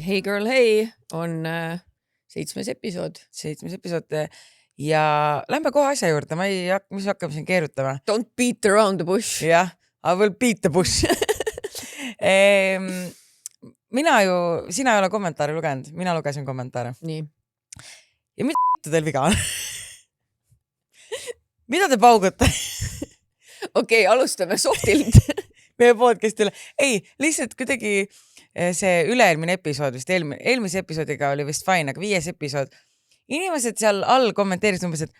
Hey Girl Hey on 7. episood. Ja lähme kohe asja juurde, mis hakkame siin keerutama. Don't beat around the bush. Jah, I will beat the bush. Sina ei ole kommentaare lugenud, mina lugesin kommentaare. Nii. Ja mida teil viga on? Mida te paugute? Okei, alustame softilt. Meie podcastile. Ei, lihtsalt kuidagi see üle-eelmine episood, vist eelmise episoodiga oli vist fine, aga 5. episood. Inimesed seal all kommenteerisid umbes, et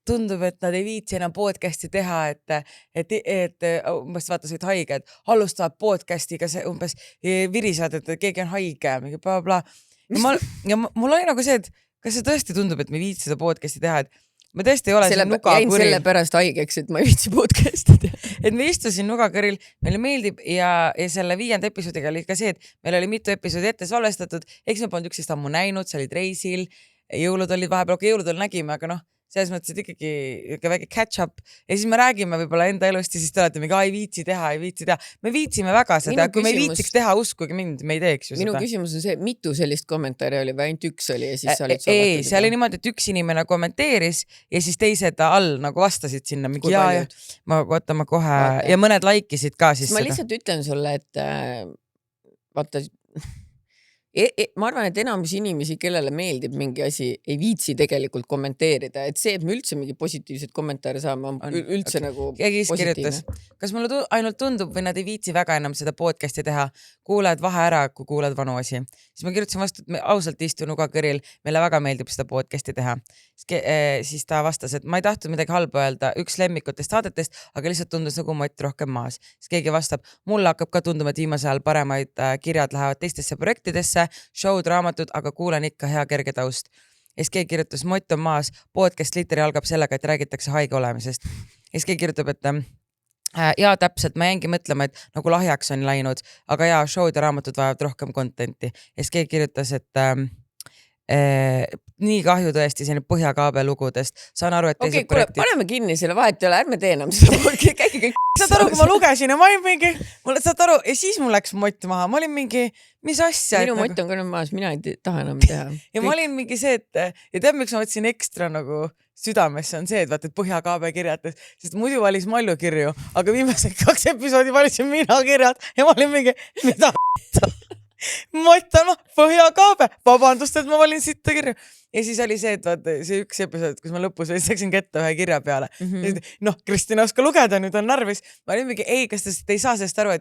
tundub, et nad ei viitsi enam podcasti teha, et umbes vaatasid haige, et alustavad podcastiga umbes virisevad, et keegi on haige, mingi bla bla. Ja mul oli nagu see, et kas see tõesti tundub, et me viitsi seda podcasti teha, et me tõesti ei ole siin nugakõril. Jäin selle pärast haigeks, et ma ei viitsi podcasti teha. Et me istusin nugakõril, meile meeldib ja selle 5. episoodiga oli ka see, et meil oli mitu episoodi ette salvestatud, eks me polnud üksteist ammu näinud, sa olid reisil, jõulud olid vahepeal, jõulud nägime, aga noh, selles mõttes, et ikkagi väike catch up ja siis me räägime võib-olla enda elust ja siis te olete mingi, ei viitsi teha. Me viitsime väga seda, kui me ei viitsiks teha, uskuge mind, me ei teeks ju seda. Minu küsimus on see, mitu sellist kommentaari oli või ainult üks oli ja siis sa olid ei, see oli niimoodi, et üks inimene kommenteeris ja siis teised all nagu vastasid sinna mingi ja ma kohe ja mõned laikisid ka siis ma lihtsalt ütlen sulle, et vaata ma arvan, et enamus inimesi, kellele meeldib mingi asi, ei viitsi tegelikult kommenteerida, et see, et me üldse mingi positiivseid kommentaare saame, on üldse nagu positiivne. Kas mulle ainult tundub või nad ei viitsi väga enam seda podcasti teha, kuuled vahe ära, kui kuuled vanu asi. Siis ma kirjutasin vastu, et me ausalt istun nugakõril, meile väga meeldib seda podcasti teha. Siis ta vastas, et ma ei tahtnud midagi halba öelda, üks lemmikutest saadetest, aga lihtsalt tundus nagu mott rohkem maas. Siis keegi vastab, mulle hakkab ka tunduma, et viimasel ajal paremaid kirjad lähevad teistesse projektidesse, show'd, raamatud, aga kuulen ikka hea kerge taust. Ja siis keegi kirjutas, mott on maas, podcast literi algab sellega, et räägitakse haige olemisest. Ja siis keegi kirjutab, et ja täpselt, ma jäingi mõtlema, et nagu lahjaks on läinud, aga ja show'd ja raamatud vajavad rohkem contenti. Ja siis keegi kirjutas, et nii kahju tõesti selline Põhjakaabel lugudest. Saan aru, et teised projektid... paneme kinni selle vahet ja ärme tee enam seda podcast. Saad aru, kui ma lugesin ja ma olin mingi, saad aru, ja siis mul läks mott maha. Ma olin mingi, mis asja? Minu mott on ka nüüd maas, mina ei taha enam teha. Ja ma olin mingi see, et ja tead, miks ma võtsin ekstra nagu südamesse on see, et vaata, et Põhjakaabel kirjatas, sest muidu valis Mallu kirju, aga viimased 2 episoodi valisin mina kirjad ja ma olin mingi, mida mott on Põhjakaabel, vabandust, et ma valin sitta kirju. Ja siis oli see, et vaata, see üks episood, kus ma lõpus läksin kätte ühe kirja peale. Noh, Kristina oska lugeda, nüüd on narvis. Ma olin mingi, ei, kas te ei saa sellest aru,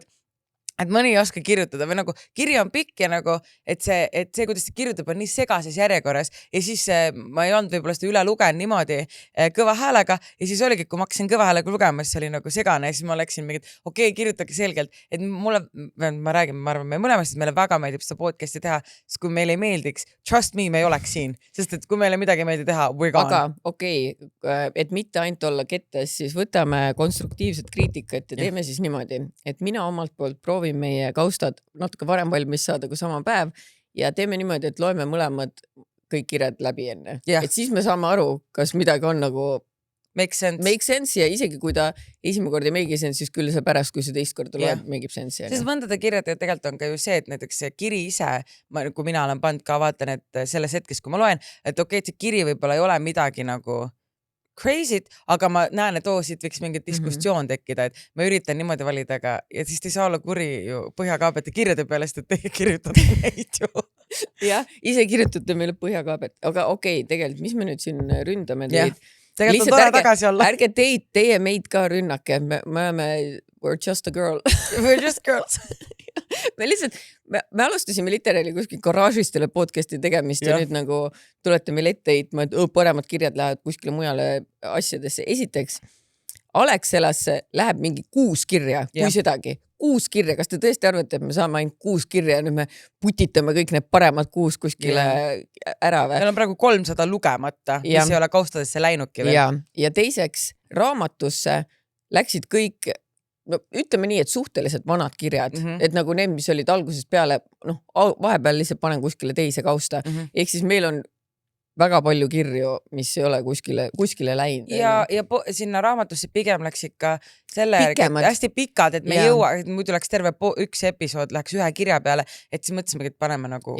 et mõni ei oska kirjutada või nagu kiri on pikk ja nagu, et see, kuidas ta kirjutab, on nii segases järjekorras ja siis ma ei olnud võib-olla seda üle lugenud niimoodi kõva häälega ja siis oligi, kui ma hakkasin kõva häälega lugema, siis oli nagu segane ja siis ma läksin mingi, okei, kirjutage selgelt, et mulle, ma arvan, me mõlemast, et meile väga meeldib seda podcasti teha, sest kui meile ei meeldiks, trust me, me ei oleks siin, sest et kui meile midagi ei meeldi teha, we're gone. Aga okei, et mitte ainult olla kettes, siis võtame konstruktiivset kriitikat ja teeme siis niimoodi, et mina omalt poolt proovin meie kaustad natuke varem valmis saada kui sama päev ja teeme niimoodi, et loeme mõlemad kõik kirjad läbi enne. Et siis me saame aru, kas midagi on nagu make sense ja isegi kui ta esimene kord ei make sense, siis küll see pärast, kui see teist korda loeb, make sense. Sest mõndade kirjad tegelikult on ka ju see, et näiteks see kiri ise, kui mina olen pannud ka vaatan, et selles hetkes, kui ma loen, et okei, et see kiri võib-olla ei ole midagi nagu crazy't, aga ma näen, et siit võiks mingi diskussioon tekkida, et ma üritan niimoodi valida, aga ja siis te ei saa olla kuri ju Põhjakaabete kirjade peale, sest et teie kirjutate neid ju. Jah, ise kirjutate meile Põhjakaabet, aga okei, tegelikult, mis me nüüd siin ründame teid? Tegelikult on tore tagasi olla. Ärge teie meid ka rünnake, me oleme, we're just a girl. We're just girls. Me alustasime literaali kuskil garaažistele podcasti tegemist ja nüüd nagu tulete meil ette heitma, et paremad kirjad lähevad kuskile mujale asjadesse. Esiteks, Alexelasse läheb mingi 6 kirja, kui sedagi. 6 kirja, kas te tõesti arvate, et me saame ainult 6 kirja ja nüüd me putitame kõik need paremad 6 kuskile ära või? Meil on praegu 300 lugemata, mis ei ole kaustadesse läinudki veel. Ja teiseks, raamatusse läksid kõik no ütleme nii, et suhteliselt vanad kirjad, et nagu need, mis olid algusest peale, noh, vahepeal lihtsalt panen kuskile teise kausta. Ehk siis meil on väga palju kirju, mis ei ole kuskile läinud. Ja sinna raamatusse pigem läks ikka selle järgi, hästi pikad, et me jõua, et muidu läks terve üks episood, läks ühe kirja peale, et siis mõtlesimegi, et paneme nagu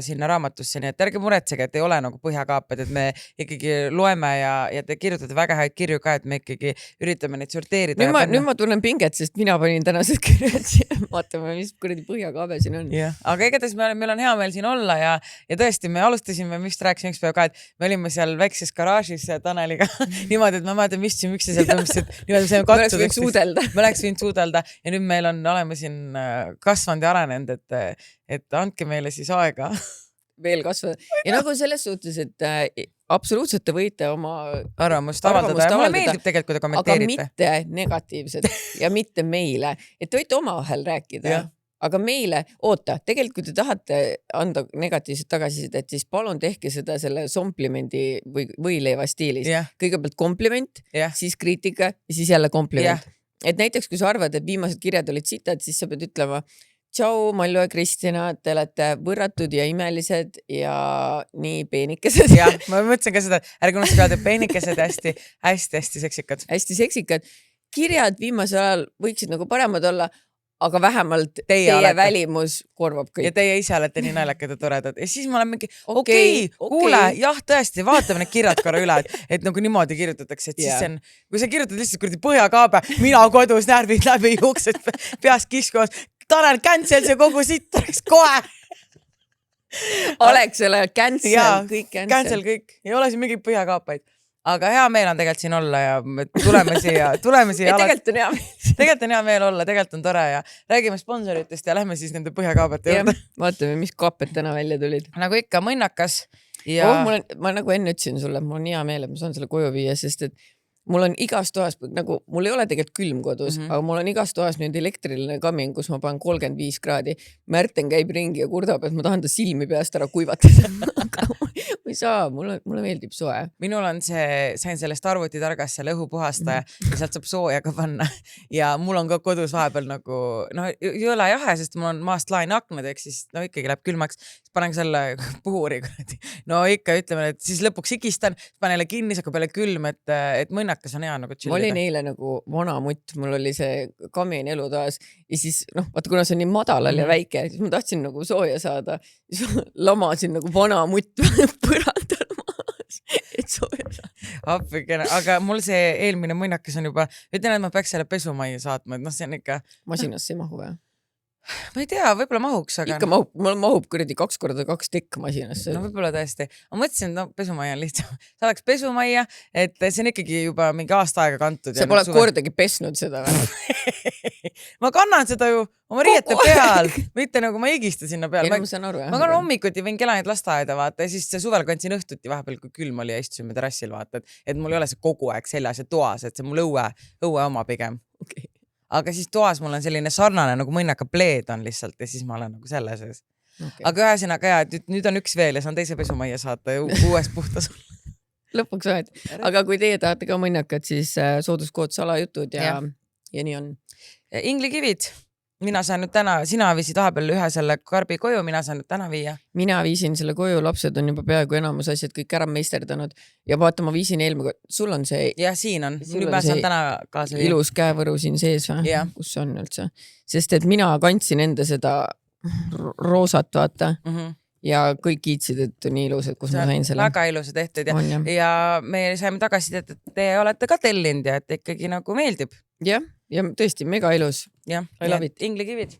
sinna raamatusse, nii et ärge muretsege, et ei ole nagu põhjakaaped, et me ikkagi loeme ja te kirjutate väga häid kirju ka, et me ikkagi üritame neid sorteerida. Nüüd ma tunnen pinget, sest mina panin tänased kirjad siia. Vaatame, mis kuradi põhjakaabe siin on. Aga igatahes meil on hea meel siin olla ja tõesti me alustasime, mis rääkisime üks päev ka, et me olime seal väikses garaažis Taneliga niimoodi, et ma mäletan, mis seal põhimõtteliselt niimoodi saime katsuda. Me oleks võinud suudelda ja nüüd meil oleme siin kasvanud ja arenenud, et andke meile siis aega veel kasvada. Ja nagu selles suhtes, et absoluutselt te võite oma arvamust avaldada. Mulle meeldib tegelikult, kui te kommenteerite. Aga mitte negatiivselt ja mitte meile. Et te võite omavahel rääkida. Aga meile, tegelikult kui te tahate anda negatiivset tagasisidet, siis palun tehke seda selle komplimendi või leiva stiilis. Kõigepealt kompliment, siis kriitika ja siis jälle kompliment. Et näiteks, kui sa arvad, et viimased kirjad olid sitad, siis sa pead ütlema tšau, Mallu ja Kristina, te olete võrratud ja imelised ja nii peenikesed. Jah, ma mõtlesin ka seda, ärge unustage öelda peenikesed hästi seksikad. Hästi seksikad. Kirjad viimasel ajal võiksid nagu paremad olla, aga vähemalt teie välimus korvab kõik. Ja teie ise olete nii naljakad ja toredad. Ja siis ma olen mingi, kuule, jah, tõesti, vaatame need kirjad korra üle, et nagu niimoodi kirjutatakse, et siis see on, kui sa kirjutad lihtsalt kuradi põhjakaabe, mina kodus närvid läbi juuksed peast kiskuvad, Tanel, cancel see kogu sitt oleks kohe. Aleksele, cancel kõik. Cancel kõik. Ei ole siin mingid põhjakaapaid. Aga hea meel on tegelikult siin olla ja tuleme siia. Tegelikult on hea meel. Tegelikult on hea meel olla, tegelikult on tore ja räägime sponsoritest ja lähme siis nende põhjakaabete juurde. Vaatame, mis kaaped täna välja tulid. Nagu ikka, mõnnakas. Ja... ma nagu enne ütlesin sulle, mul on hea meel, et ma saan selle koju viia, sest et mul on igas toas, nagu mul ei ole tegelikult külm kodus, aga mul on igas toas nüüd elektriline kamin, kus ma panen 35 kraadi. Märten käib ringi ja kurdab, et ma tahan ta silmi peast ära kuivatada. Aga ma ei saa, mulle meeldib soe. Minul on sain sellest arvutitargast selle õhupuhastaja ja sealt saab sooja ka panna. Ja mul on ka kodus vahepeal nagu, ei ole jahe, sest mul on maast laine aknad, ehk siis ikkagi läheb külmaks. Siis panen selle puhuri. Ikka ütleme, et siis lõpuks higistan, panen jälle kinni, saab peale külm, et mõnnakas on hea nagu chillida. Ma olin eile nagu vana mutt, mul oli see kamin elutoas ja siis, vaata, kuna see on nii madalal ja väike, siis ma tahtsin nagu sooja saada. Siis lamasin nagu vana mutt põrandal maas, et sooja saada. Appikene, aga mul see eelmine mõnnakas on juba, ütlen, et ma peaks selle pesumajja saatma, et see on ikka... Masinasse ei mahu või? Ma ei tea, võib-olla mahuks, aga... Ikka mahub kuradi 2x2 tekk masinasse. No võib-olla tõesti. Ma mõtlesin, et pesumajja on lihtsam. Sa oleks pesumajja, et see on ikkagi juba mingi aasta aega kantud. Sa pole kordagi pesnud seda või? Ma kannan seda ju oma riiete peal, mitte nagu ma higista sinna peal. Ma kannan hommikuti, võin kella neid lasteaeda vaata ja siis suvel kandsin õhtuti vahepeal, kui külm oli ja istusime terrassil vaata, et mul ei ole see kogu aeg seljas ja toas, et see mul õue oma pigem. Okay. Aga siis toas mul on selline sarnane nagu mõnnaka pleed on lihtsalt ja siis ma olen nagu selle sees. Okay. Aga ühesõnaga nüüd on üks veel ja saan teise pesumajja saata ja uues puhtas. Lõpuks oled. Aga kui teie tahate ka mõnnakat, siis sooduskood salajutud ja nii on. Inglikivid. Mina saan nüüd täna, sina viisid vahepeal ühe selle karbi koju, mina saan nüüd täna viia. Mina viisin selle koju, lapsed on juba peaaegu enamus asjad kõik ära meisterdanud ja vaata, ma viisin eelmine, sul on see... Jah, siin on. Nüüd ma saan täna kaasa viia. Ilus käevõru siin sees või? Kus on üldse? Sest et mina kandsin enda seda roosat, vaata. Ja kõik kiitsid, et nii ilusad, kus ma sain selle. Väga ilusad tehtud ja me saime tagasi, et te olete ka tellinud ja et ikkagi nagu meeldib. Ja tõesti mega ilus. Inglikivid.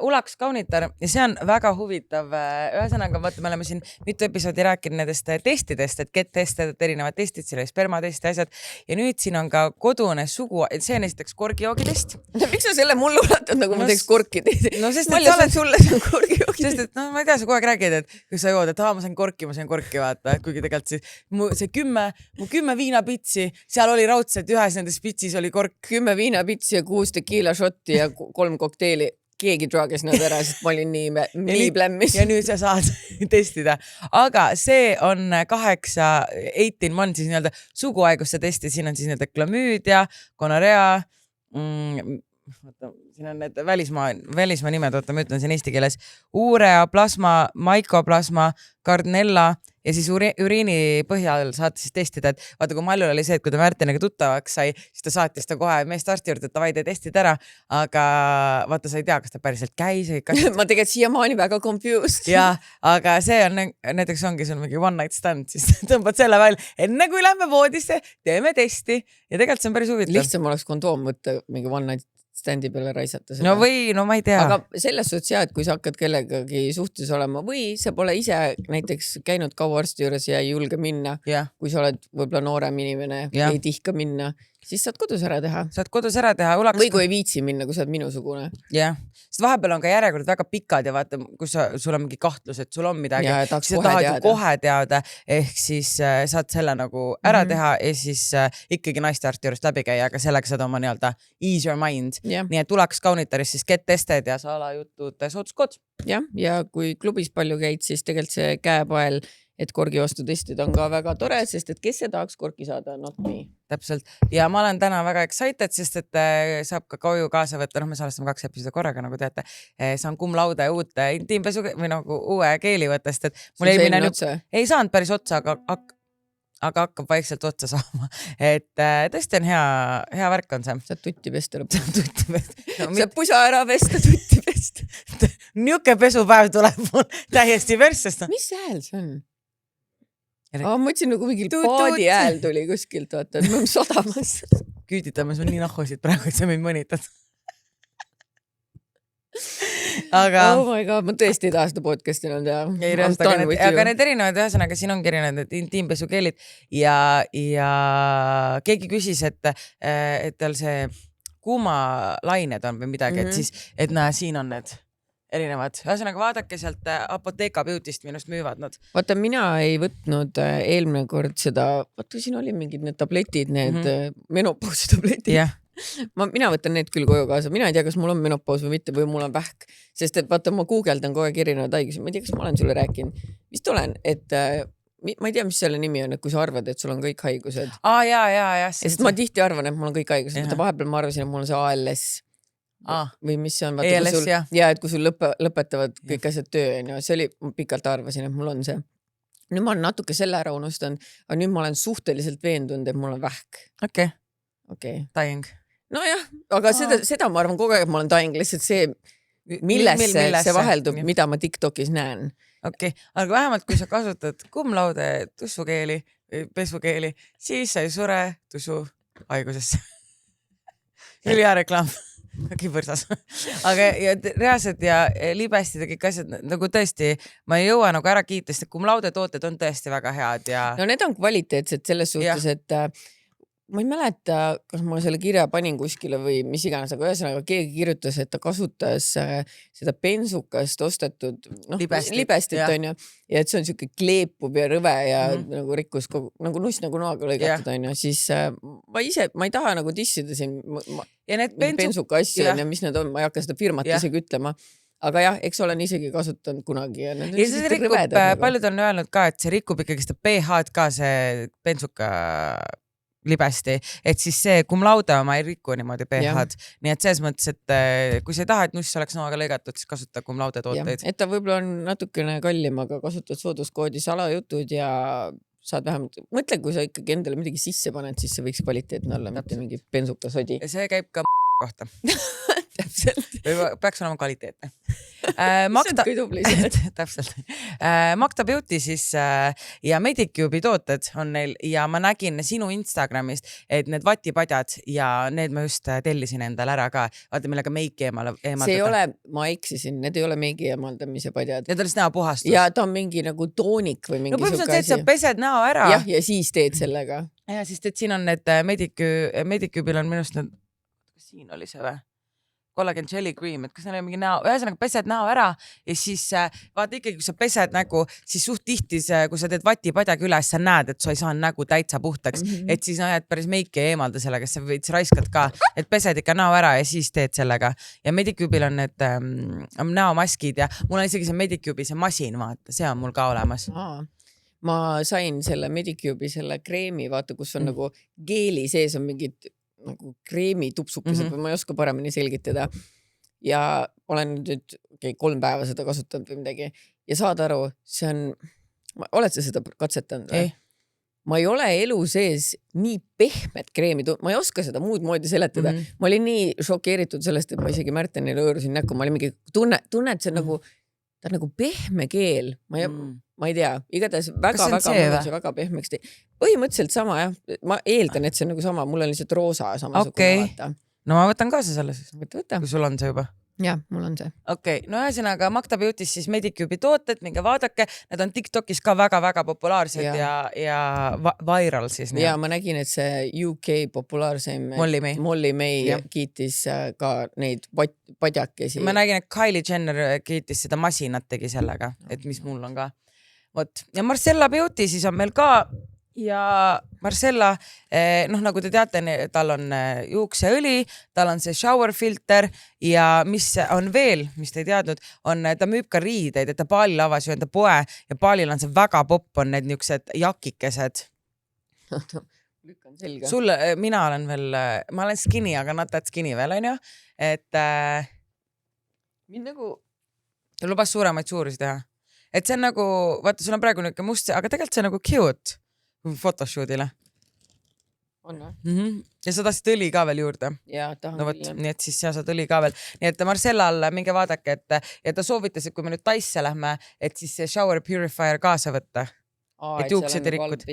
Ulaks kaunitar ja see on väga huvitav. Ühesõnaga, vaata, me oleme siin mitu episoodi rääkinud nendest testidest, et get-testid, erinevad testid, selle spermatesti asjad ja nüüd siin on ka kodune sugu, et see on esiteks korgijoogitest. Miks sa selle mulle ulatad, nagu ma teeks korkitest? No sest, et sa oled sulle see korgijoogitest. Sest, et ma ei tea, sa kogu aeg räägid, et kui sa jood, et ma sain korki, vaata, kuigi tegelikult siis mu 10 viinapitsi, seal oli raudselt ühes nendes pitsis oli kork. 10 viinapitsi ja 6 tequila shotti ja 3 kokteili. Keegi draagis nad ära, sest ma olin nii plämmis. Ja nüüd sa saad testida. Aga see on 18 month siis nii-öelda suguhaiguste testi. Siin on siis nii-öelda klamüüdia, gonorea, siin on need välismaa nimed, ma ütlen siin eesti keeles. Urea, plasma, maikoplasma, Gardnella ja siis uriini põhjal saate siis testida, et vaata, kui Maljul oli see, et kui ta Märteniga tuttavaks sai, siis ta saatis ta kohe meest arsti juurde, et davai, tee testid ära, aga vaata, sa ei tea, kas ta päriselt käis. Ma tegelikult siiamaani väga confused. Ja, aga see on, näiteks ongi sul mingi one night stand, siis tõmbad selle välja, enne kui lähme voodisse, teeme testi ja tegelikult see on päris huvitav. Lihtsam oleks kondoom võtta mingi one night standi peale raisata seda. No või, no ma ei tea. Aga selles suhtes jah, et kui sa hakkad kellegagi suhtes olema või sa pole ise näiteks käinud kaua arsti juures ja ei julge minna, kui sa oled võib-olla noorem inimene, ei tihka minna, siis saad kodus ära teha. Saad kodus ära teha. Või kui ei viitsi minna, kui sa oled minusugune. Jah, sest vahepeal on ka järjekord väga pikad ja vaata, kui sul on mingi kahtlus, et sul on midagi, siis sa tahad kohe teada, ehk siis saad selle nagu ära teha ja siis ikkagi naistearsti juurest läbi käia, aga sellega saad oma nii-öelda ease your mind. Nii et tuleks Kaunitaris siis get tested ja salajutud sooduskood. Ja kui klubis palju käid, siis tegelikult see käepael, et korgiostu testid on ka väga tore, sest et kes see tahaks korki saada, not me. Täpselt. Ja ma olen täna väga excited, sest et saab ka koju kaasa võtta, me salestame 2 episoodi korraga, nagu teate, saan cum laude uut intiimpesu või nagu uue keeli võttest, et mul ei saanud päris otsa, aga hakkab vaikselt otsa saama. Et tõesti on hea värk on see. Saad tutti pesta lõpuks. Saad pusa ära pesta, tutti pesta. Niuke pesupäev tuleb mul täiesti verssest. Mis hääl see on? Ma mõtlesin nagu mingi paadi hääl tuli kuskilt, vaata, et me oleme sadamas. Küüditamas on nii nahhosid praegu, et sa meid mõnitad. Aga... Oh my god, ma tõesti ei taha seda podcasti enam teha. Aga need erinevad, ühesõnaga siin ongi erinevad intiimpesu keelid ja keegi küsis, et tal see kuumalained on või midagi, et siis, et näe, siin on need erinevad. Ühesõnaga vaadake sealt Apotheka Beautyst minust müüvad nad. Vaata, mina ei võtnud eelmine kord seda, vaata, siin oli mingid need tabletid, need menopausi tabletid. Mina võtan need küll koju kaasa. Mina ei tea, kas mul on menopaus või mitte või mul on vähk. Sest et vaata, ma guugeldan kogu aeg erinevad haigusi. Ma ei tea, kas ma olen sulle rääkinud. Vist olen, et ma ei tea, mis selle nimi on, et kui sa arvad, et sul on kõik haigused. Ja. Sest ma tihti arvan, et mul on kõik haigused. Vaata, vahepeal ma arvasin, et mul on see ALS. Või mis see on, vaata, ELS, et kui sul lõpetavad kõik asjad töö, see oli, ma pikalt arvasin, et mul on see. Nüüd ma olen natuke selle ära unustanud, aga nüüd ma olen suhteliselt veendunud, et mul on vähk. Okei. Dying. Nojah, aga seda ma arvan kogu aeg, et ma olen dying, lihtsalt see, millesse see vaheldub, mida ma TikTokis näen. Okei, aga vähemalt kui sa kasutad cum laude tussukeeli, pesukeeli, siis sa ei sure tussu haigusesse. Hea reklaam. Kõigi võrsas. Aga reaalselt ja libestid ja kõik asjad, nagu tõesti, ma ei jõua nagu ära kiita, sest cum laude tooted on tõesti väga head ja... No need on kvaliteetsed selles suhtes, et ma ei mäleta, kas ma selle kirja panin kuskile või mis iganes, aga ühesõnaga keegi kirjutas, et ta kasutas seda bensukast ostetud libestit on ju, ja et see on siuke kleepub ja rõve ja nagu rikkus nagu nuss nagu noaga lõigatud on ju, siis ma ei taha nagu tissida siin bensuka asju on ja mis need on, ma ei hakka seda firmat isegi ütlema. Aga jah, eks olen isegi kasutanud kunagi. Ja see rikub, paljud on öelnud ka, et see rikub ikkagi seda pH-d ka see bensuka libesti, et siis see cum laude oma ei riku niimoodi pH-d. Nii et selles mõttes, et kui sa ei taha, et nuss oleks noaga lõigatud, siis kasuta cum laude tooteid. Et ta võib-olla on natukene kallim, aga kasutad sooduskoodi salajutud ja saad vähemalt, mõtle, kui sa ikkagi endale midagi sisse paned, siis see võiks kvaliteetne olla, mitte mingi bensuka sodi. Ja see käib ka kohta. Täpselt. Peaks olema kvaliteetne. Täpselt. Makta Beauty siis ja Medicube'i tooted on neil ja ma nägin sinu Instagramist, et need vatipadjad ja need ma just tellisin endale ära ka. Vaata, millega meiki eemaldada. See ei ole, ma eksisin, need ei ole meiki eemaldamise padjad. Need on näo puhastus. Ja ta on mingi nagu toonik või mingi suka asi. Sa pesed näo ära. Jah, ja siis teed sellega. Ja siis teed, siin on need Medicube'il on minust need, kas siin oli see või? Collagen jelly cream, et kas neil on mingi näo, ühesõnaga pesed näo ära ja siis vaata ikkagi, kui sa pesed nägu, siis suht tihti, kui sa teed vatipadjaga üles, sa näed, et sa ei saa nägu täitsa puhtaks, et siis et päris meiki ei eemalda sellega, sa võid raiskad ka, et pesed ikka näo ära ja siis teed sellega. Ja Medicube'il on need näomaskid ja mul on isegi see Medicube'i see masin, vaata, see on mul ka olemas. Ma sain selle Medicube'i selle kreemi, vaata, kus on nagu geeli sees on mingid nagu kreemitupsukesed või ma ei oska paremini selgitada. Ja olen nüüd 3 päeva seda kasutanud või midagi ja saad aru, see on, oled sa seda katsetanud või? Ma ei ole elu sees nii pehmet kreemi, ma ei oska seda muud moodi seletada. Ma olin nii šokeeritud sellest, et ma isegi Märtenile hõõrusin näkku, ma olin mingi tunne, et see on nagu, ta on nagu pehme keel. Ma ei tea, igatahes väga pehmeks. Põhimõtteliselt sama, jah. Ma eeldan, et see on nagu sama, mul on lihtsalt roosa samasugune vaata. No ma võtan kaasa selle siis, võta. Kui sul on see juba. Jah, mul on see. No ühesõnaga Magda Beauty's siis Medicube'i tooted, minge vaadake, need on TikTokis ka väga-väga populaarsed ja viral siis. Ja ma nägin, et see UK populaarseim Molly May kiitis ka neid padjakesi. Ma nägin, et Kylie Jenner kiitis seda masinat tegi sellega, et mis mul on ka. Võt. Ja Marcella Beauty siis on meil ka ja Marcella, nagu te teate, tal on juukseõli, tal on see shower filter ja mis on veel, mis te ei teadnud, on, ta müüb ka riideid, et ta Baalil avas ju enda poe ja Baalil on see väga popp, on need niuksed jakikesed. Lükkan selga. Sulle, mina olen skinny, aga not that skinny veel, on ju, et mind nagu lubas suuremaid suurusi teha. Et see on nagu, vaata, sul on praegu niuke must, aga tegelikult see on nagu cute. Photoshootile. On või? Ja sa tahtsid õli ka veel juurde. Ja, tahan küll. Nii et siis sa saad õli ka veel. Nii et Marcellal minge vaadake, et ta soovitas, et kui me nüüd Taisse lähme, et siis see shower purifier kaasa võtta. Et juuksed ei rikud.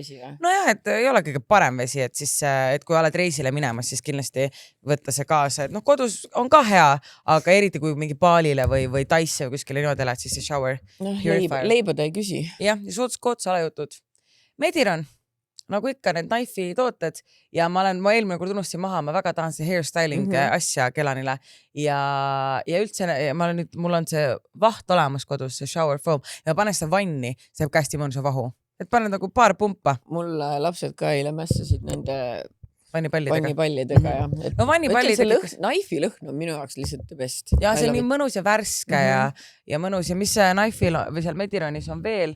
No jah, et ei ole kõige parem vesi, et siis, et kui oled reisile minemas, siis kindlasti võtta see kaasa. Et kodus on ka hea, aga eriti kui mingi Baalile või Taisse või kuskile niimoodi elad, siis see shower purifier. Leibada ei küsi. Jah, ja suutskood salajutud. Mediron. Nagu ikka need Knife'i tooted ja ma eelmine kord unustasin maha, ma väga tahan see hairstyling asja Kelanile ja üldse mul on see vaht olemas kodus, see shower foam ja ma panen seda vanni, see jääb hästi mõnusa vahu, et panen nagu paar pumpa. Mul lapsed ka eile mässasid nende vannipallidega ja no vannipallidega. Knife'i lõhn on minu jaoks lihtsalt the best. Ja see on nii mõnus ja värske ja mõnus ja mis Knife'il või seal Medironis on veel,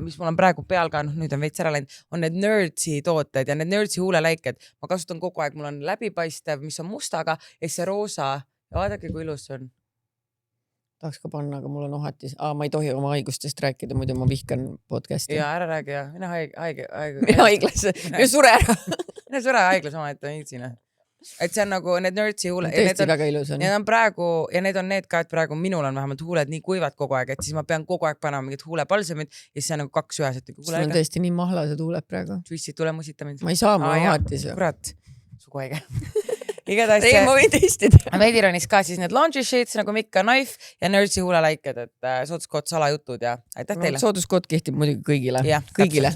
mis mul on praegu peal ka, nüüd on veits ära läinud, on need Nerdsi tooted ja need Nerdsi huuleläiked. Ma kasutan kogu aeg, mul on läbipaistev, mis on mustaga ja see roosa ja vaadake, kui ilus on. Tahaks ka panna, aga mul on ohatis. Ma ei tohi oma haigustest rääkida, muidu ma vihkan podcasti. Ja ära räägi ja mine haiglasse. Mine sure ära. Mine sure haiglas oma, et on iitsina. Et see on nagu need Nerdsi huuled. Tõesti väga ilus on. Need on praegu, ja need on need ka, et praegu minul on vähemalt huuled nii kuivad kogu aeg, et siis ma pean kogu aeg panema mingid huulepalsemid ja siis see on nagu 2 ühes. Sul on tõesti nii mahlased huuled praegu. Twissid, tule musita mind. Ma ei saa, ma ohatis. Kurat, sugu haige. Rein, ma võin testida. Medironis ka siis need laundry sheets nagu Mikka Knife ja Nerdsi huuleläiked, et sooduskood salajutud ja aitäh teile. Sooduskood kehtib muidugi kõigile. Kõigile.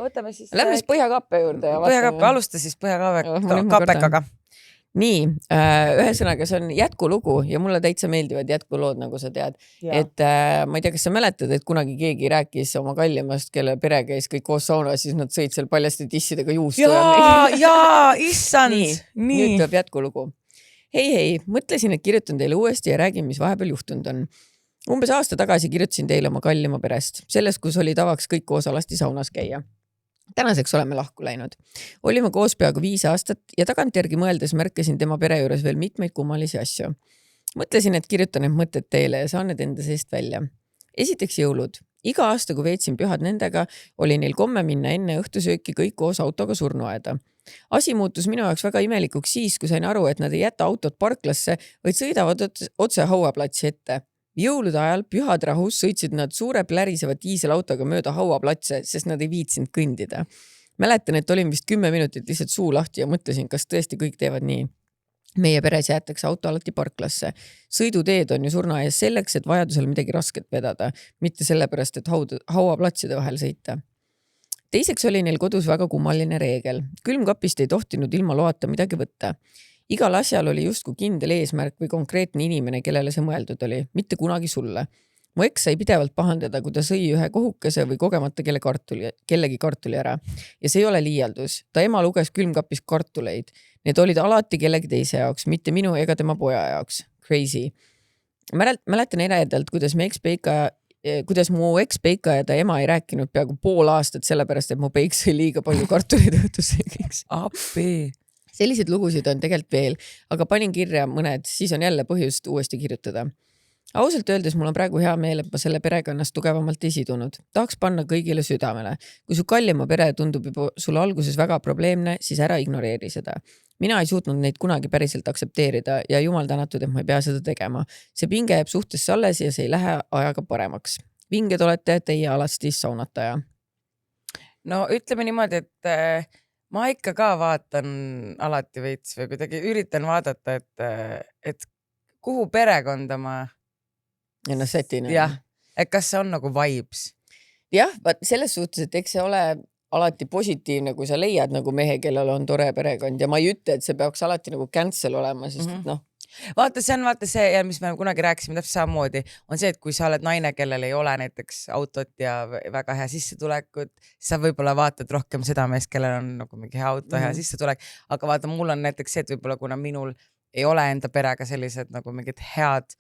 Võtame siis... Lähme siis Põhjakappe juurde. Põhjakappe, alusta siis Põhjakapekaga. Nii, ühesõnaga see on jätkulugu ja mulle täitsa meeldivad jätkulood, nagu sa tead. Et ma ei tea, kas sa mäletad, et kunagi keegi rääkis oma kallimast, kelle pere käis kõik koos saunas, siis nad sõid seal paljaste tissidega juustu. Jaa, issand! Nüüd tuleb jätkulugu. Hei, mõtlesin, et kirjutan teile uuesti ja räägin, mis vahepeal juhtunud on. Umbes aasta tagasi kirjutasin teile oma kallima perest, sellest, kus oli tavaks kõik koos alasti saunas käia. Tänaseks oleme lahku läinud. Olime koos peaaegu 5 aastat ja tagantjärgi mõeldes märkasin tema pere juures veel mitmeid kummalisi asju. Mõtlesin, et kirjutan need mõtted teile ja saan need enda seest välja. Esiteks jõulud. Iga aasta, kui veetsin pühad nendega, oli neil komme minna enne õhtusööki kõik koos autoga surnuaeda. Asi muutus minu jaoks väga imelikuks siis, kui sain aru, et nad ei jäta autot parklasse, vaid sõidavad otse hauaplatsi ette. Jõulude ajal pühad rahus sõitsid nad suure pläriseva diiselautoga mööda hauaplatse, sest nad ei viitsinud kõndida. Mäletan, et olin vist 10 minutit lihtsalt suu lahti ja mõtlesin, kas tõesti kõik teevad nii. Meie peres jäetakse auto alati parklasse. Sõiduteed on ju surna ees selleks, et vajadusel midagi rasket vedada, mitte sellepärast, et hauaplatside vahel sõita. Teiseks oli neil kodus väga kummaline reegel. Külmkapist ei tohtinud ilma loata midagi võtta. Igal asjal oli justkui kindel eesmärk või konkreetne inimene, kellele see mõeldud oli, mitte kunagi sulle. Mu eks sai pidevalt pahandada, kui ta sõi ühe kohukese või kogemata kellegi kartuli ära. Ja see ei ole liialdus. Ta ema luges külmkapis kartuleid. Need olid alati kellegi teise jaoks, mitte minu ega tema poja jaoks. Crazy. Mäletan eredalt, kuidas mu eks-peika ja ta ema ei rääkinud peaaegu pool aastat sellepärast, et mu peik sõi liiga palju kartuleid õhtusöögiks. Appi. selliseid lugusid on tegelikult veel, aga panin kirja mõned, siis on jälle põhjust uuesti kirjutada. Ausalt öeldes mul on praegu hea meel, et ma selle perekonnas tugevamalt esidunud. Tahaks panna kõigile südamele. Kui su kallima pere tundub juba sulle alguses väga probleemne, siis ära ignoreeri seda. Mina ei suutnud neid kunagi päriselt aktsepteerida ja jumal tänatud, et ma ei pea seda tegema. See pinge jääb suhtesse alles ja see ei lähe ajaga paremaks. Vinged olete teie alasti saunataja. No ütleme niimoodi, et ma ikka ka vaatan alati veits või kuidagi üritan vaadata, et kuhu perekonda ma ennast sätin. Jah, et kas see on nagu vibes? Jah, selles suhtes, et eks see ole alati positiivne, kui sa leiad nagu mehe, kellel on tore perekond ja ma ei ütle, et see peaks alati nagu cancel olema, sest noh. Vaata see ja mis me kunagi rääkisime täpselt samamoodi, on see, et kui sa oled naine, kellel ei ole näiteks autot ja väga hea sissetulekut, siis sa võib-olla vaatad rohkem seda meest, kellel on nagu mingi hea auto, hea sissetulek, aga vaata, mul on näiteks see, et võib-olla kuna minul ei ole enda perega sellised nagu mingid head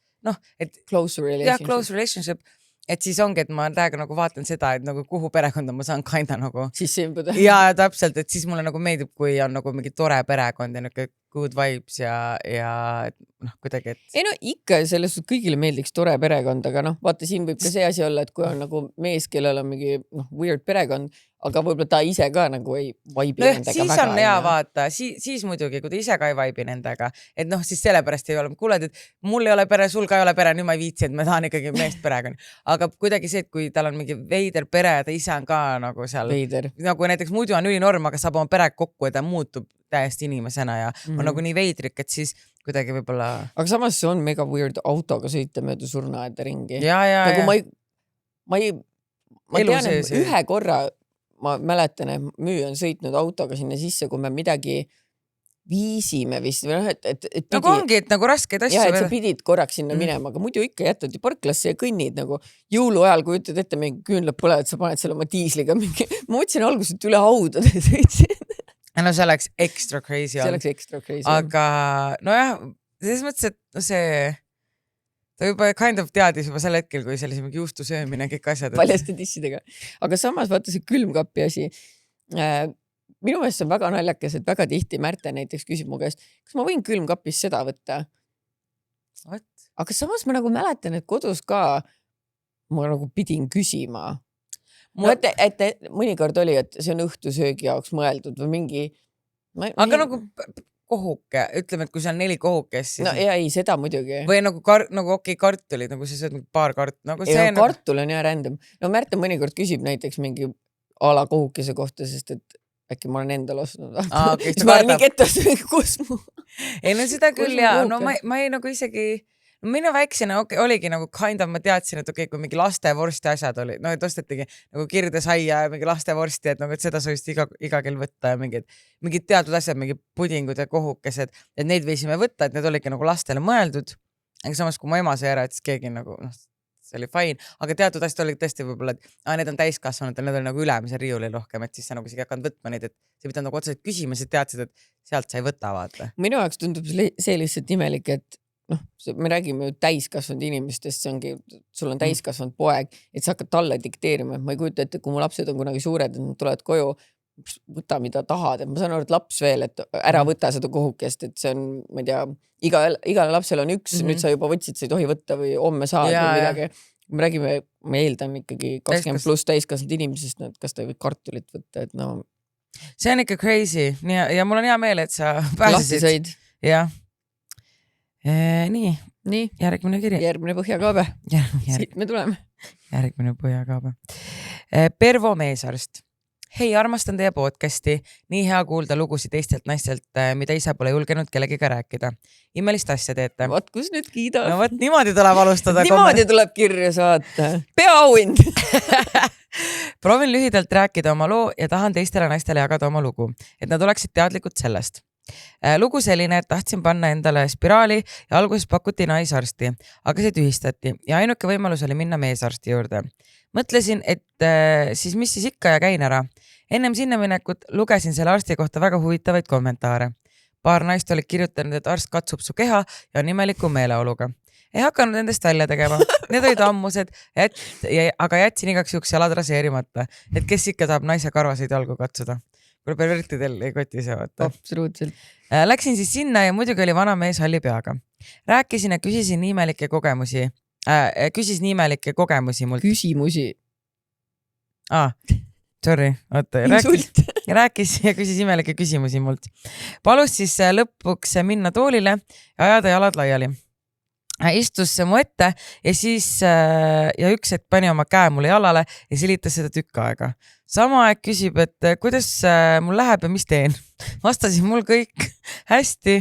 et close relationship, et siis ongi, et ma täiega nagu vaatan seda, et nagu kuhu perekonda ma saan kinda nagu sisse imbuda. Ja täpselt, et siis mulle nagu meeldib, kui on nagu mingi tore perekond ja nagu good vibes ja kuidagi, et... Ei no ikka selles suhtes kõigile meeldiks tore perekond, aga vaata, siin võib ka see asi olla, et kui on nagu mees, kellel on mingi weird perekond, aga võib-olla ta ise ka nagu ei vaibi nendega siis väga. On hea vaata, siis muidugi, kui ta ise ka ei vaibi nendega, et siis sellepärast ei ole, kuuled, et mul ei ole pere, sul ka ei ole pere, nüüd ma ei viitsi, et ma tahan ikkagi meest perega. Aga kuidagi see, et kui tal on mingi veider pere ja ta ise on ka nagu seal, nagu näiteks muidu on ülinorm, aga saab oma perega kokku ja ta muutub täiesti inimesena ja on nagu nii veidrik, et siis kuidagi võib-olla... Aga samas see on mega weird autoga sõita mööda surnuaeda ringi. Nagu ma tean, et ühe korra ma mäletan, et müü on sõitnud autoga sinna sisse, kui me midagi viisime vist. Et nagu ongi, et nagu raskeid asju. Ja, et sa pidid korraks sinna minema, aga muidu ikka jätad ju parklasse ja kõnnid nagu jõuluajal, kui ütled ette mingi küünlad põle, et sa paned selle oma diisliga mingi... Ma mõtlesin alguses, et üle haudade sõitsin. No see oleks extra crazy. See oleks extra crazy. Aga nojah, selles mõttes, et see... Ta juba kind of teadis juba sel hetkel, kui sellise mingi juustu söömine, kõik asjad. Paljaste dissidega. Aga samas vaata see külmkapi asi. Minu meelest on väga naljakas, et väga tihti Märte näiteks küsib mu käest, kas ma võin külmkapis seda võtta? Aga samas ma nagu mäletan, et kodus ka ma nagu pidin küsima. Et mõnikord oli, et see on õhtusöögi jaoks mõeldud või mingi... Aga nagu... kohuke, ütleme, et kui see on 4 kohukest, siis... No ei, seda muidugi. Või nagu okei, kartulid, nagu sa sööd paar kart. Nagu see kartul on jah random. No Märte mõnikord küsib näiteks mingi ala kohukese kohta, sest et äkki ma olen endal ostnud. Siis ma olen nii ketas, kus mu... Ei, no seda küll ja, no ma ei nagu isegi... Minu väiksena oligi nagu kind of, ma teadsin, et okei, kui mingi lastevorsti asjad olid, no et ostetigi nagu kirdesaia ja mingi lastevorsti, et nagu, et seda sa just iga kell võtta ja mingid teatud asjad, mingi pudingud ja kohukesed, et neid võisime võtta, et need olidki nagu lastele mõeldud. Aga samas, kui mu ema sai ära, et siis keegi nagu, see oli fine, aga teatud asjad olid tõesti võib-olla, et need on täiskasvanud ja need oli nagu ülemise riiuli rohkem, et siis sa nagu isegi hakanud võtma neid, et sa pidanud nagu otseselt küsima, siis teadsid, et sealt sa ei võta, vaata. Minu jaoks tundub see lihtsalt imelik, et me räägime ju täiskasvanud inimestest, see ongi, sul on täiskasvanud poeg, et sa hakkad talle dikteerima, et ma ei kujuta ette, kui mu lapsed on kunagi suured, et nad tulevad koju, võta mida tahad, et ma saan aru, et laps veel, et ära võta seda kohukest, et see on, ma ei tea, igale lapsele on üks, nüüd sa juba võtsid, sa ei tohi võtta või homme saad või midagi. Me räägime, me eeldan ikkagi 20 pluss täiskasvanud inimesest, kas ta võib kartulit võtta, et no... See on ikka crazy ja mul on hea meel, et sa pääsesid. Jah. Nii, järgmine kiri. Järgmine Põhjakaabe. Siit me tuleme. Järgmine Põhjakaabe. Pervo Meesarst. Hei, armastan teie podcasti. Nii hea kuulda lugusid teistelt naistelt, mida ise pole julgenud kellegiga rääkida. Imelist asja teete. Vaat, kus nüüd kiidab? No vaat, niimoodi tuleb alustada. Niimoodi tuleb kirja saata. Peaauhind. Proovin lühidalt rääkida oma loo ja tahan teistele naistele jagada oma lugu, et nad oleksid teadlikud sellest. Lugu selline, et tahtsin panna endale spiraali ja alguses pakuti naisarsti, aga see tühistati ja ainuke võimalus oli minna meesarsti juurde. Mõtlesin, et siis mis siis ikka ja käin ära. Ennem sinna minekut lugesin selle arsti kohta väga huvitavaid kommentaare. Paar naist olid kirjutanud, et arst katsub su keha ja on imeliku meeleoluga. Ei hakanud endast välja tegema. Need olid ammused, aga jätsin igaks juhuks jalad raseerimata, et kes ikka tahab naise karvaseid jalgu katsuda. kui pervertidel ei koti see vaata. Absoluutselt. Läksin siis sinna ja muidugi oli vana mees halli peaga. Rääkisin ja küsisin imelikke kogemusi. Küsis nii imelikke kogemusi mult. Küsimusi. Sorry, oota. Rääkis ja küsis imelikke küsimusi mult. Palus siis lõpuks minna toolile ja ajada jalad laiali. Istus mu ette ja siis ja üks hetk pani oma käe mulle jalale ja silitas seda tükk aega. Sama aeg küsib, et kuidas mul läheb ja mis teen. Vastasin mul kõik hästi.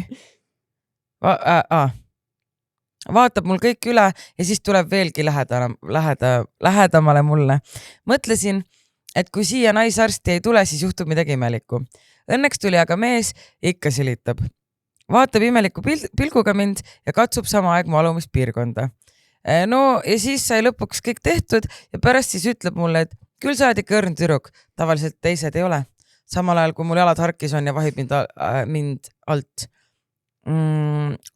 Vaatab mul kõik üle ja siis tuleb veelgi lähedamale mulle. Mõtlesin, et kui siia naisarsti ei tule, siis juhtub midagi imelikku. Õnneks tuli aga mees ikka silitab. Vaatab imeliku pilguga mind ja katsub sama aeg mu alumist piirkonda. No ja siis sai lõpuks kõik tehtud ja pärast siis ütleb mulle, et küll sa oled ikka õrn tüdruk, tavaliselt teised ei ole. Samal ajal, kui mul jalad harkis on ja vahib mind alt.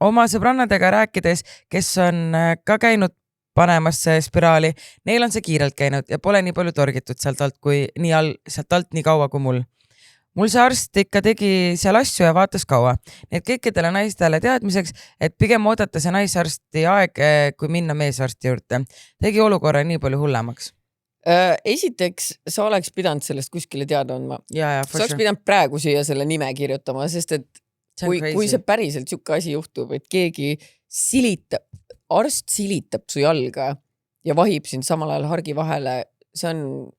Oma sõbrannadega rääkides, kes on ka käinud panemas spiraali, neil on see kiirelt käinud ja pole nii palju torgitud sealt alt nii kaua kui mul. Mul see arst ikka tegi seal asju ja vaatas kaua. Need kõikidele naistele teadmiseks, et pigem oodata see naisarsti aeg, kui minna meesarsti juurde. Tegi olukorra nii palju hullemaks. Esiteks, sa oleks pidanud sellest kuskile teada andma. Sa oleks pidanud praegu siia selle nime kirjutama, sest et kui see päriselt siuke asi juhtub, et keegi arst silitab su jalga ja vahib sind samal ajal hargi vahele, see on...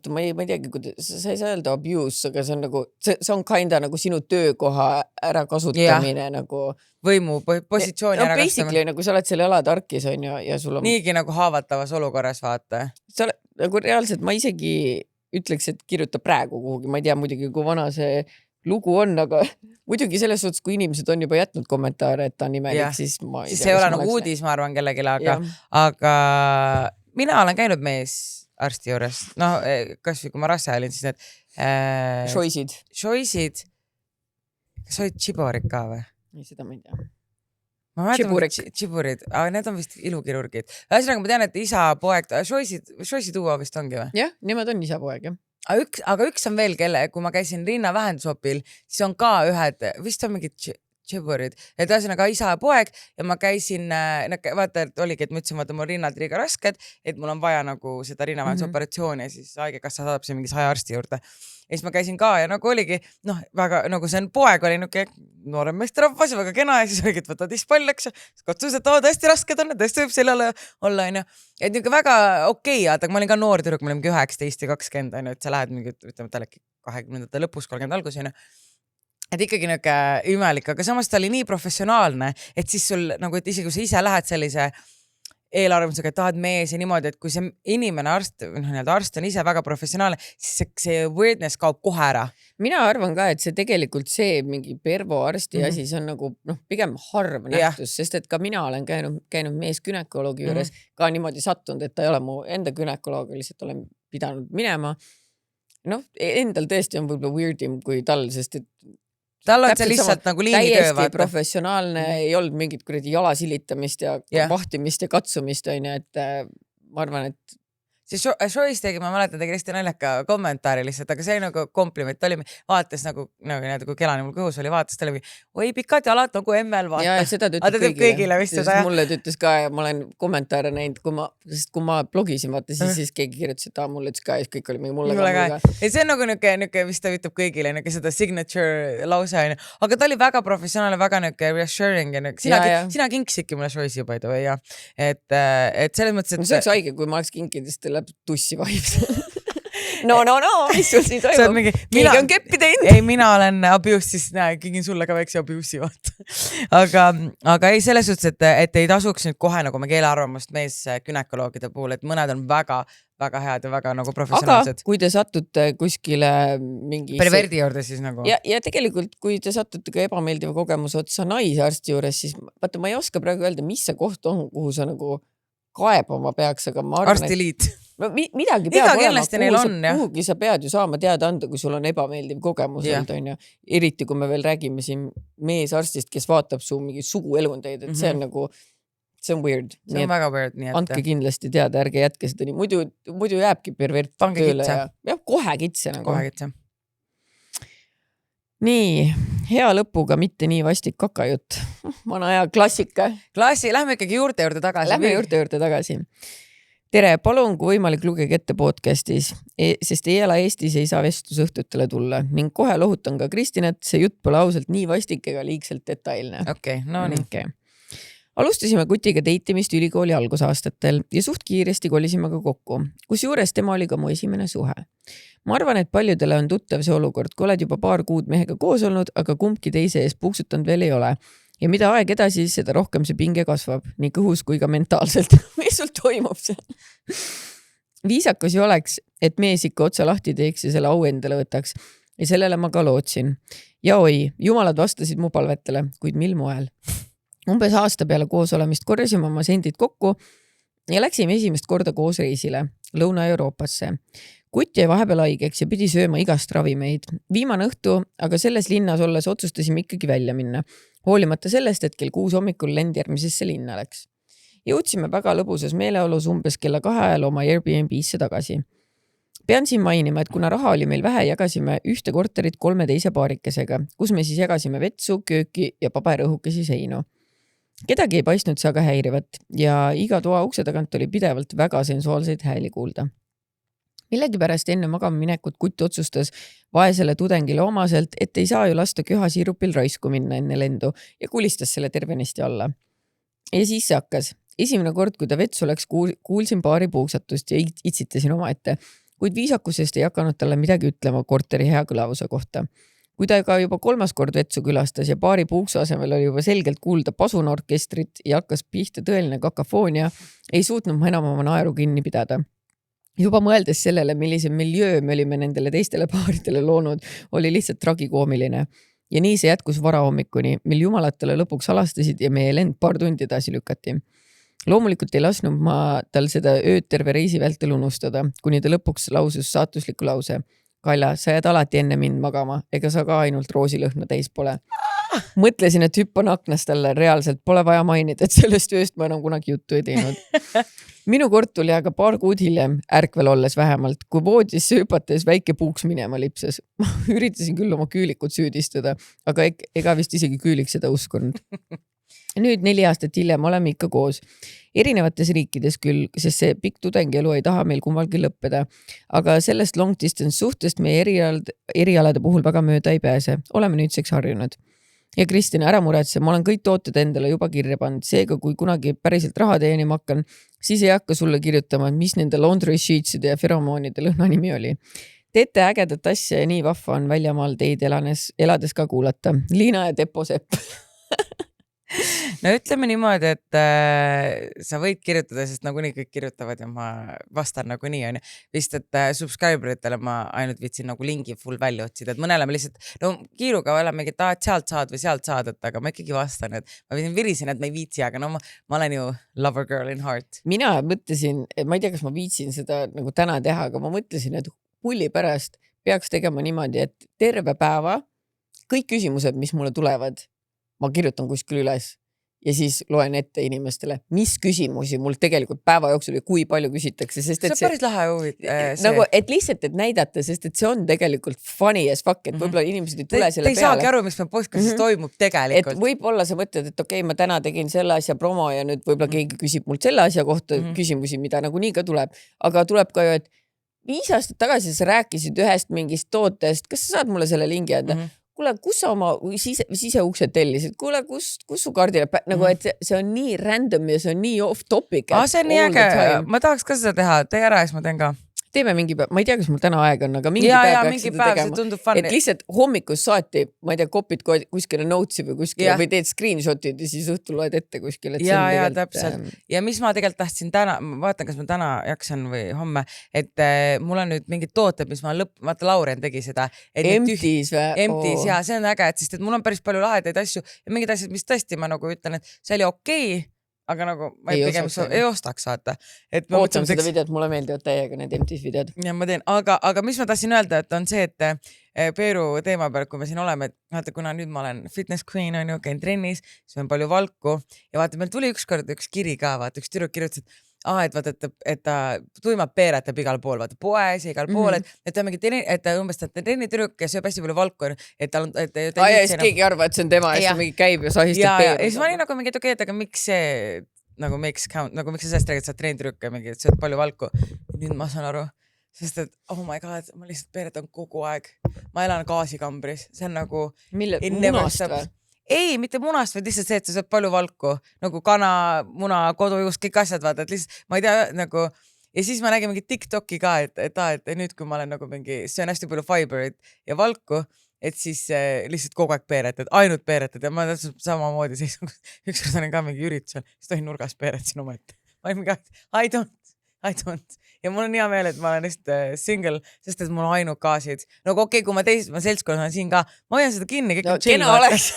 ma ei teagi, sa ei saa öelda abuse, aga see on nagu, see on kinda nagu sinu töökoha ärakasutamine nagu... Võimu positsiooni ärakasutamine. Basically nagu sa oled selle jalad harkis on ja sul on... Niigi nagu haavatavas olukorras vaata. Sa oled nagu reaalselt, ma isegi ütleks, et kirjuta praegu kuhugi, ma ei tea muidugi, kui vana see lugu on, aga muidugi selles suhtes, kui inimesed on juba jätnud kommentaare, et ta on imelik, siis ma ei tea. Siis ei ole nagu uudis, ma arvan, kellegile, aga mina olen käinud arsti juures, kas või kui ma rasse olin, siis need šoisid. Kas olid džiborid ka või? Ei, seda ma ei tea. Džiburid, aga need on vist ilukirurgid. Ühesõnaga ma tean, et isa, poeg, šoisid uua vist ongi või? Jah, nemad on isa, poeg, jah. Aga üks on veel, kui ma käisin rinnavähendusopil, siis on ka ühed, vist on mingid džiburid, et ühesõnaga isa ja poeg ja ma käisin, vaata, et oligi, et ma ütlesin, vaata, mul rinnad liiga rasked, et mul on vaja nagu seda rinnavähendusoperatsiooni ja siis haigekassa saadab see mingi 100 arsti juurde. Ja siis ma käisin ka ja nagu oligi, väga nagu see poeg oli noorem meesterahvas ja väga kena ja siis oligi, et võtad ispall, eks ja katsus, et tõesti rasked on, tõesti võib sellele olla, on ju. Et niisugune väga okei, aga ma olin ka noor tüdruk, ma olin 19 ja 20, on ju, et sa lähed mingi, ütleme, ta oli 20. lõpus, 30 algus, on ju. Et ikkagi niuke imelik, aga samas ta oli nii professionaalne, et siis sul nagu, et isegi kui sa ise lähed sellise eelarvamusega, et tahad mees ja niimoodi, et kui see inimene arst on ise väga professionaalne, siis see weirdness kaob kohe ära. Mina arvan ka, et see tegelikult see mingi pervo arsti asi, see on nagu pigem harv nähtus, sest et ka mina olen käinud mees günekoloogi juures ka niimoodi sattunud, et ta ei ole mu enda günekoloogi, lihtsalt olen pidanud minema. Endal tõesti on võib-olla weirdim kui tal, sest et tal on see lihtsalt nagu liinitöö. Täiesti professionaalne, ei olnud mingit kuradi jalasilitamist ja vahtimist ja katsumist, on ju, et ma arvan, et Šois tegi, ma mäletan, tegi hästi naljaka kommentaari lihtsalt, aga see nagu kompliment oli, vaatas nagu kui kelani mul kõhus oli, vaatas ta oli, oi pikad jalad nagu emmel vaata. Ja seda ta ütleb kõigile. Mulle ta ütles ka ja ma olen kommentaare näinud, kui ma blogisin, vaata, siis keegi kirjutas, et mulle ütles ka ja kõik oli mulle ka. Ja see on nagu niuke, mis ta ütleb kõigile, seda signature lause on. Aga ta oli väga professionaalne, väga niuke reassuring ja sina kinksidki mulle Šoisi juba ei too, ja. Et selles mõttes, et... See oleks haige, kui ma oleks kinkidest tussi vahib. No, mis sul siin toimub? Keegi on keppi teinud. Ei, mina olen abuse, siis kingin sulle ka väikse abuse'i vaata. Aga ei selles suhtes, et ei tasuks nüüd kohe nagu me keelearvamust mees gynekoloogide puhul, et mõned on väga head ja väga nagu professionaalsed. Aga kui te satute kuskile mingi... Perverdi juurde siis nagu. Ja tegelikult, kui te satute ka ebameeldiva kogemuse otsa naisarsti juures, siis vaata, ma ei oska praegu öelda, mis see koht on, kuhu sa nagu kaebama peaks, aga ma arvan, Arstiliit. Midagi peab olema, kuhugi sa pead ju saama teada anda, kui sul on ebameeldiv kogemus, on ju. Eriti, kui me veel räägime siin meesarstist, kes vaatab su mingi suguelundeid, et see on nagu, see on weird. See on väga weird, nii et... Andke kindlasti teada, ärge jätke seda nii, muidu jääbki pervert tööle. Ja kohe kitse nagu. Kohe kitse. nii, hea lõpuga mitte nii vastik kakajutt. Vana aja klassika. Lähme ikkagi juurde tagasi. Lähme juurde tagasi. Tere, palun, kui võimalik lugege ette podcastis, sest Eela Eestis ei saa vestlusõhtutele tulla ning kohe lohutan ka Kristinat, see jutt pole ausalt nii vastik ega liigselt detailne. Okei, no nii. Okay. Alustasime Kutiga deitimist ülikooli algusaastatel ja suht kiiresti kolisime ka kokku, kusjuures tema oli ka mu esimene suhe. Ma arvan, et paljudele on tuttav see olukord, kui oled juba paar kuud mehega koos olnud, aga kumbki teise ees puuksutanud veel ei ole. Ja mida aeg edasi, seda rohkem see pinge kasvab, nii kõhus kui ka mentaalselt. Mis sul toimub see? Viisakas ju oleks, et mees ikka otsa lahti teeks ja selle au endale võtaks. Ja sellele ma ka lootsin. Ja oi, jumalad vastasid mu palvetele, kuid mil moel. Umbes aasta peale koos olemist korjasime oma sendid kokku ja läksime esimest korda koos reisile Lõuna-Euroopasse. Kutt jäi vahepeal haigeks ja pidi sööma igast ravimeid. Viimane õhtu, aga selles linnas olles otsustasime ikkagi välja minna. Hoolimata sellest, et kell 6 hommikul lend järgmisesse linna läks. Jõudsime väga lõbusas meeleolus umbes kella 2 ajal oma Airbnb-sse tagasi. Pean siin mainima, et kuna raha oli meil vähe, jagasime ühte korterit 3 teise paarikesega, kus me siis jagasime vetsu, kööki ja paberõhukesi seinu. Kedagi ei paistnud see aga häirivat ja iga toa ukse tagant oli pidevalt väga sensuaalseid hääli kuulda. Millegipärast enne magama minekut Kutt otsustas vaesele tudengile omaselt, et ei saa ju lasta köhasiirupil raisku minna enne lendu ja kulistas selle tervenisti alla. Ja siis see hakkas. Esimene kord, kui ta vetsu läks, kuulsin paari puuksatust ja itsitasin oma ette, kuid viisakusest ei hakanud talle midagi ütlema korteri hea kõlavuse kohta. Kui ta ka juba 3. kord vetsu külastas ja paari puuksu asemel oli juba selgelt kuulda pasunaorkestrit ja hakkas pihta tõeline kakafoonia, ei suutnud ma enam oma naeru kinni pidada. Juba mõeldes sellele, millise miljöö me olime nendele teistele paaridele loonud, oli lihtsalt tragikoomiline. Ja nii see jätkus varahommikuni, mil jumalatele lõpuks alastasid ja meie lend paar tundi edasi lükati. Loomulikult ei lasknud ma tal seda ööd terve reisi vältel unustada, kuni ta lõpuks lausus saatusliku lause. Kalja, sa jääd alati enne mind magama, ega sa ka ainult roosilõhna täis pole. Mõtlesin, et hüppan aknast talle, reaalselt pole vaja mainida, et sellest ööst ma enam kunagi juttu ei teinud. Minu kord tuli aga paar kuud hiljem, ärkvel olles vähemalt, kui voodisse hüpates väike puuks minema lipses. Ma üritasin küll oma küülikud süüdistada, aga ega vist isegi küülik seda uskunud. Nüüd 4 aastat hiljem oleme ikka koos. Erinevates riikides küll, sest see pikk tudengielu ei taha meil kummalgi lõppeda. Aga sellest long distance suhtest meie erialade puhul väga mööda ei pääse. Oleme nüüdseks harjunud. Ja Kristina, ära muretse, ma olen kõik tooted endale juba kirja pannud. Seega, kui kunagi päriselt raha teenima hakkan, siis ei hakka sulle kirjutama, mis nende laundry sheetside ja feromoonide lõhna nimi oli. Teete ägedat asja ja nii vahva on väljamaal teid elades ka kuulata. Liina ja Tepo Sepp. No ütleme niimoodi, et sa võid kirjutada, sest nagunii kõik kirjutavad ja ma vastan nagunii on. Vist, et subscriberitele ma ainult viitsin nagu lingi full välja otsida, et mõnele me lihtsalt, no kiiruga olemegi, et sealt saad või sealt saad, aga ma ikkagi vastan, et ma virisin, et ma ei viitsi, aga no ma olen ju lover girl in heart. Mina mõtlesin, ma ei tea, kas ma viitsin seda nagu täna teha, aga ma mõtlesin, et hulli pärast peaks tegema niimoodi, et terve päeva kõik küsimused, mis mulle tulevad, ma kirjutan kuskil üles ja siis loen ette inimestele, mis küsimusi mul tegelikult päeva jooksul ja kui palju küsitakse. Sest, see on päris lahe huvit. Nagu, et lihtsalt, et näidata, sest et see on tegelikult funny as fuck, et võib-olla inimesed ei tule selle peale. Te ei saagi aru, mis me podcastis toimub tegelikult. Et võib-olla sa mõtled, et okei, ma täna tegin selle asja promo ja nüüd võib-olla keegi küsib mult selle asja kohta küsimusi, mida nagu nii ka tuleb. Aga tuleb ka ju, et 5 aastat tagasi sa rääkisid ühest mingist tootest, kas sa saad mulle selle lingi anda? Kuule, kus sa oma siseuksed tellisid? Kuule, kus su kardile nagu, et see on nii random ja see on nii off topic. See on nii äge. Ma tahaks ka seda teha. Tee ära, siis ma teen ka. Teeme mingi päev, ma ei tea, kas mul täna aeg on, aga mingi päev peaks seda tegema. See tundub fun. Et lihtsalt hommikus saati, ma ei tea, kopid kuskile notesi või kuskile või teed screenshotid ja siis õhtul loed ette kuskile. Ja, täpselt. Ja mis ma tegelikult tahtsin täna, ma vaatan, kas ma täna jaksan või homme, et mul on nüüd mingid tooted, mis ma vaata, Lauren tegi seda. Empties või? Empties, ja see on äge, et mul on päris palju lahedaid asju ja mingid asjad, mis tõesti ma nagu ütlen, et see oli okei. Aga nagu ma ei ostaks saata. Ootan seda videot, mulle meeldivad täiega need empties videod. Ja ma teen, aga mis ma tahtsin öelda, et on see, et Peeru teema peal, kui me siin oleme, et vaata, kuna nüüd ma olen fitness queen, on ju, käin trennis, siis on palju valku ja vaata, meil tuli ükskord üks kiri ka, vaata, üks tüdruk kirjutas, et et vaata, et ta tuimab peeretab igal pool, vaata poes ja igal pool, et ta mingi et ta umbes trennitüdruk ja sööb hästi palju valku, et tal on, et ta ja siis keegi arvab, et see on tema ja siis ta mingi käib ja sahistab peeru. Ja siis ma olin nagu mingi, et okei, et aga miks see nagu makes count, nagu miks sa sellest räägid, sa trennitüdruk ja mingi, et sööd palju valku. Nüüd ma saan aru, sest et oh my god, ma lihtsalt peeretan kogu aeg. Ma elan gaasikambris, see on nagu munast või? Ei, mitte munast, vaid lihtsalt see, et sa saad palju valku, nagu kana, muna, kodujuust, kõik asjad, vaata, et lihtsalt, ma ei tea, nagu, ja siis ma nägin mingi TikToki ka, et nüüd, kui ma olen nagu mingi, see on hästi palju fiberit ja valku, et siis lihtsalt kogu aeg peeretad, ainult peeretad ja ma täpselt samamoodi siis ükskord olen ka mingi üritusel, siis tohin nurgas peeretasin oma ette. Ma olin mingi, I don't. Ja mul on hea meel, et ma olen lihtsalt single, sest et mul on ainult gaasid. No okei, kui ma seltskonnas olen siin ka, ma hoian seda kinni, kõik on chill. Kena oleks.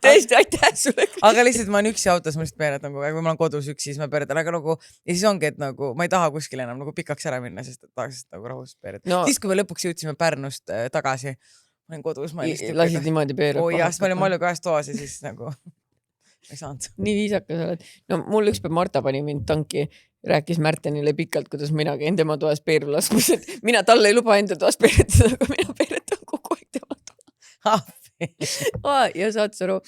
Tõesti, aitäh sulle. Aga lihtsalt ma olen üksi autos, ma lihtsalt peeretan kogu aeg, kui ma olen kodus üksi, siis ma peeretan, aga nagu, ja siis ongi, et nagu, ma ei taha kuskile enam nagu pikaks ära minna, sest et tahaks nagu rahus peeretan. No. Siis, kui me lõpuks jõudsime Pärnust tagasi, ma olin kodus, ma lihtsalt lasid niimoodi peeru. Ja siis ma olin Malju käest toas ja siis nagu ei saanud. Nii viisakas oled. No mul ükspäev Marta pani mind tanki, rääkis Märtenile pikalt, kuidas mina käin tema toas peeru laskmas, et mina talle ei luba enda toas peeretada, aga mina peeretan kogu aeg tema toas. Ja saad sa aru,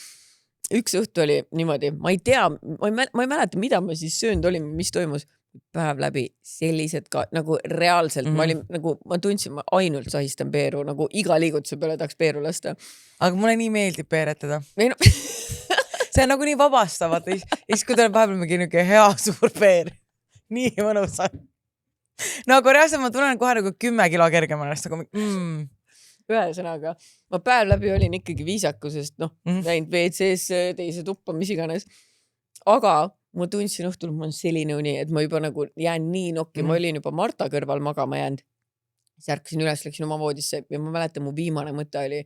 üks õhtu oli niimoodi, ma ei tea, ma ei mäleta, mida ma siis söönud olin, mis toimus päev läbi sellised ka nagu reaalselt, ma olin nagu, ma tundsin, ma ainult sahistan peeru, nagu iga liigutuse peale tahaks peeru lasta. Aga mulle nii meeldib peeretada. See on nagu nii vabastavat ja siis kui ta on vahepeal mingi niuke hea suur peer. Nii mõnus on. No aga reaalselt ma tunnen kohe nagu 10 kilo kergemana, sest nagu Ühesõnaga, ma päev läbi olin ikkagi viisakusest, läinud WC-sse, teise tuppa, mis iganes. Aga ma tundsin õhtul, ma on selline uni, et ma juba nagu jään nii nokki, ma olin juba Marta kõrval magama jäänud. Siis ärkasin üles, läksin oma voodisse ja ma mäletan, mu viimane mõte oli,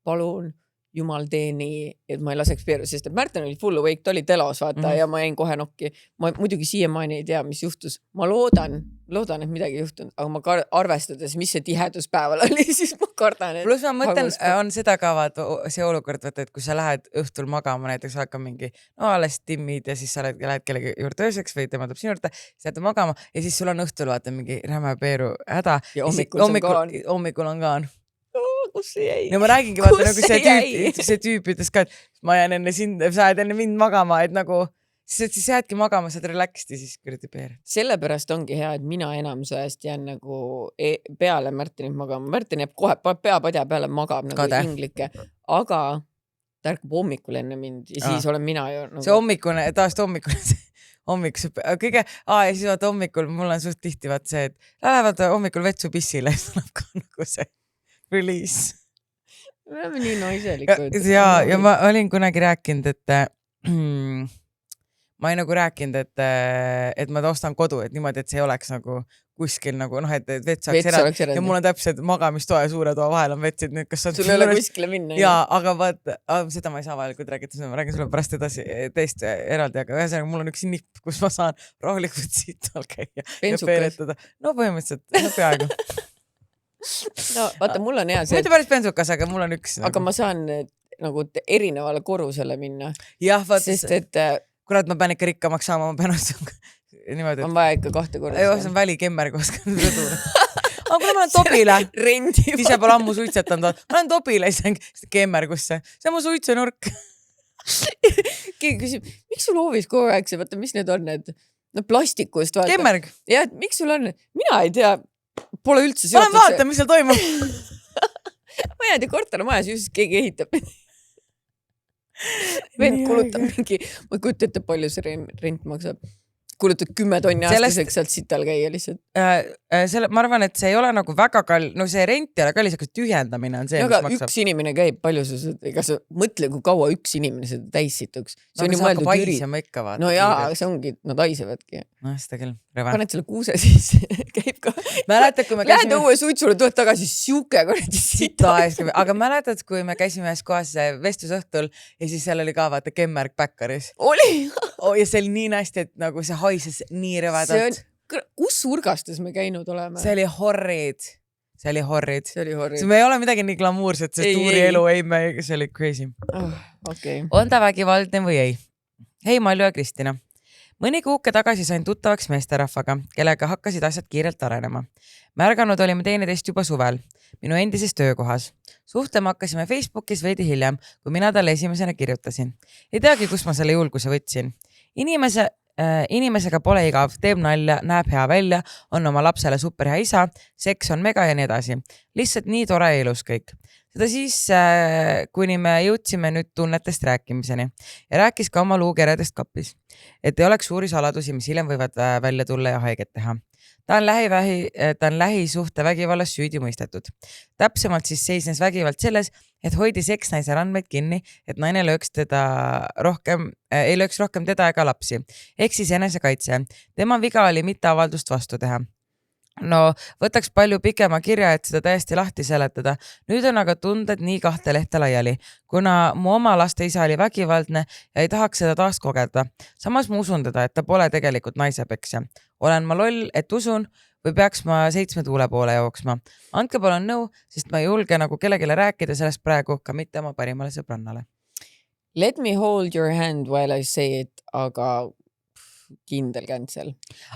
palun jumal tee nii, et ma ei laseks peeru, sest et Märten oli full awake, ta oli telos, vaata, ja ma jäin kohe nokki. Ma muidugi siiamaani ei tea, mis juhtus. Ma loodan, et midagi juhtunud, aga ma arvestades, mis see tihedus päeval oli, siis ma kardan. Plus ma mõtlen, on seda ka see olukord, et kui sa lähed õhtul magama, näiteks hakkab mingi, alles timmid ja siis sa lähed kellegi juurde ööseks või tema tuleb sinu juurde, siis lähed magama ja siis sul on õhtul vaata mingi räme peeru häda. Ja hommikul on ka. Kus see jäi? No ma räägingi, vaata nagu see tüüp ütles ka, et ma jään enne sind, sa jääd enne mind magama, et nagu siis jäädki magama, saad relaxed ja siis kuradi peer. Sellepärast ongi hea, et mina enamus ajast jään nagu peale Märtenit magama. Märten jääb kohe peapadja peale magab nagu inglike, aga ta ärkab hommikul enne mind ja siis olen mina ju nagu... See hommikune, kõige, ja siis vaata hommikul, mul on suht tihti vaata see, et lähevad hommikul vetsu pissile, siis tuleb ka nagu see release. Me oleme nii naiselikud. Ja ma olin kunagi rääkinud, et ma ei nagu rääkinud, et ma ostan kodu, et niimoodi, et see ei oleks nagu kuskil nagu, et vets saaks eraldi. Ja mul on täpselt magamistoa ja suure toa vahel on vetsid. Sul ei ole kuskile minna. Jaa, aga vaat, seda ma ei saa vahelikult rääkida, ma räägin sulle pärast edasi teist eraldi, aga ühesõnaga mul on üks nipp, kus ma saan rahulikult siit all käia ja peeretada. No põhimõtteliselt, peaaegu. No vaata, mul on hea see. Mitte päris bensukas, aga mul on üks. Aga ma saan nagu erinevale korusele minna. Jah, vaat. Sest et... Kurat, ma pean ikka rikkamaks saama, ma pean niimoodi. On vaja ikka 2 korda. Ei, see on välikemmerg, aga kui ma olen Tobile. Ise pole ammu suitsetanud. Ma olen Tobile kemmergusse. See on mu suitsenurk. Keegi küsib, miks sul hoovis kogu aeg see, vaata, mis need on need? No plastikust. Kemmerg. Ja, miks sul on? Mina ei tea. Pole üldse seotud. Ma vaatan, mis seal toimub. Ma jäädi kortermajas, just keegi ehitab. Vend kulutab mingi, ma ei kujuta ette, palju see rent maksab. Kulutab 10 tonni aastaseks sealt sital käia lihtsalt. Ma arvan, et see ei ole nagu väga kall, no see rent ei ole kallis, aga tühjendamine on see, mis maksab. Üks inimene käib, palju ega sa mõtle, kui kaua üks inimene seda täissituks. See on ju mõeldud ürid. No jaa, see ongi, nad haisevadki. No seda küll. Paned selle kuuse siis, käib ka. Mäletad, kui me käisime... Lähed õue suitsule, tuled tagasi siuke korrati sita. Aga mäletad, kui me käisime ühes kohas vestlusõhtul ja siis seal oli ka vaata Kemmerg Bäkkaris. Oli! Ja see oli nii nästi, et nagu see haises nii rõvedalt. Kus urgastes me käinud oleme? See oli horrid. See oli horrid. Me ei ole midagi nii glamuurset, see tuurielu see oli crazy. Okay. On ta vägivaldne või ei? Hei, Malju ja Kristina. Mõni kuuke tagasi sain tuttavaks meesterahvaga, kellega hakkasid asjad kiirelt arenema. Märganud olime teineteist juba suvel, minu endises töökohas. Suhtlema hakkasime Facebookis veidi hiljem, kui mina talle esimesena kirjutasin. Ei teagi, kus ma selle julguse võtsin. Inimesega pole igav, teeb nalja, näeb hea välja, on oma lapsele superhea isa, seks on mega ja nii edasi. Lihtsalt nii tore ja ilus kõik. Seda siis, kuni me jõudsime nüüd tunnetest rääkimiseni ja rääkis ka oma luukeredest kapis, et ei oleks suuri saladusi, mis hiljem võivad välja tulla ja haiget teha. Ta on lähisuhte vägivallas süüdi mõistetud. Täpsemalt siis seisnes vägivald selles, et hoidis eksnaise randmeid kinni, et naine ei lööks rohkem teda ega lapsi. Ehk siis enesekaitse. Tema viga oli mitte avaldust vastu teha. No, võtaks palju pikema kirja, et seda täiesti lahti seletada. Nüüd on aga tunded nii 2 lehte laiali, kuna mu oma laste isa oli vägivaldne ja ei tahaks seda taas kogeda. Samas ma usun teda, et ta pole tegelikult naisepeksja. Olen ma loll, et usun või peaks ma 7 tuule poole jooksma. Andke palun nõu, sest ma ei julge nagu kellegile rääkida sellest praegu, ka mitte oma parimale sõbrannale. Let me hold your hand while I say it, aga kindel cancel.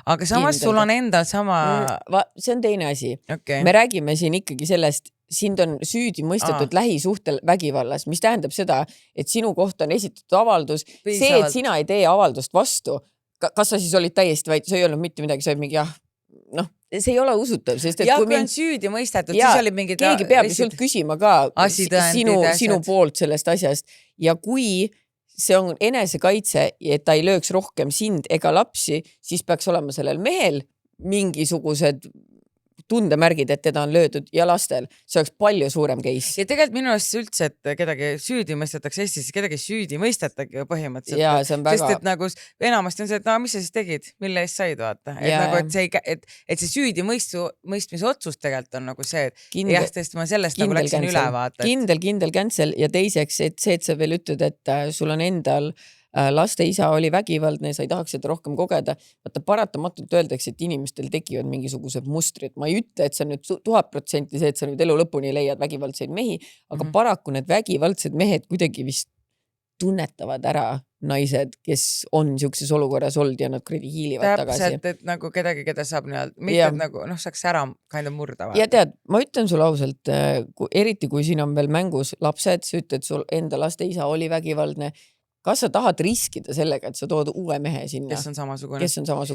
Aga samas sul on endal sama... See on teine asi. Okay. Me räägime siin ikkagi sellest, sind on süüdi mõistetud lähisuhtel vägivallas, mis tähendab seda, et sinu kohta on esitatud avaldus. See, et sina ei tee avaldust vastu, kas sa siis olid täiesti vaid, sa ei olnud mitte midagi, sa olid mingi see ei ole usutav, sest et kui on süüdi mõistetud, siis oli mingi... Keegi peab sult küsima ka sinu poolt sellest asjast ja kui see on enesekaitse, et ta ei lööks rohkem sind ega lapsi, siis peaks olema sellel mehel mingisugused tundemärgid, et teda on löödud ja lastel. See oleks palju suurem case. Ja tegelikult minu arust üldse, et kedagi süüdi mõistetakse Eestis, kedagi süüdi mõistetagi põhimõtteliselt. Ja, see on väga... Sest et nagu enamasti on see, et mis sa siis tegid, mille eest said vaata. Et see süüdi mõistmise otsus tegelikult on nagu see, et jästest ma sellest nagu läksin üle vaata. Kindel cancel ja teiseks, et sa veel ütled, et sul on endal laste isa oli vägivaldne ja sa ei tahaks seda rohkem kogeda. Vaata paratamatult öeldakse, et inimestel tekivad mingisugused mustrid. Ma ei ütle, et see on nüüd 1000% see, et sa nüüd elu lõpuni leiad vägivaldseid mehi, aga paraku need vägivaldsed mehed kuidagi vist tunnetavad ära naised, kes on niisuguses olukorras olnud ja nad kuradi hiilivad tagasi. Täpselt, et nagu kedagi, keda saab mitte et nagu saaks ära kainda Ja tead, ma ütlen sulle ausalt, eriti kui siin on veel mängus lapsed, sa ütled, sul enda laste isa oli vägivaldne. Kas sa tahad riskida sellega, et sa tood uue mehe sinna? Kes on samasugune.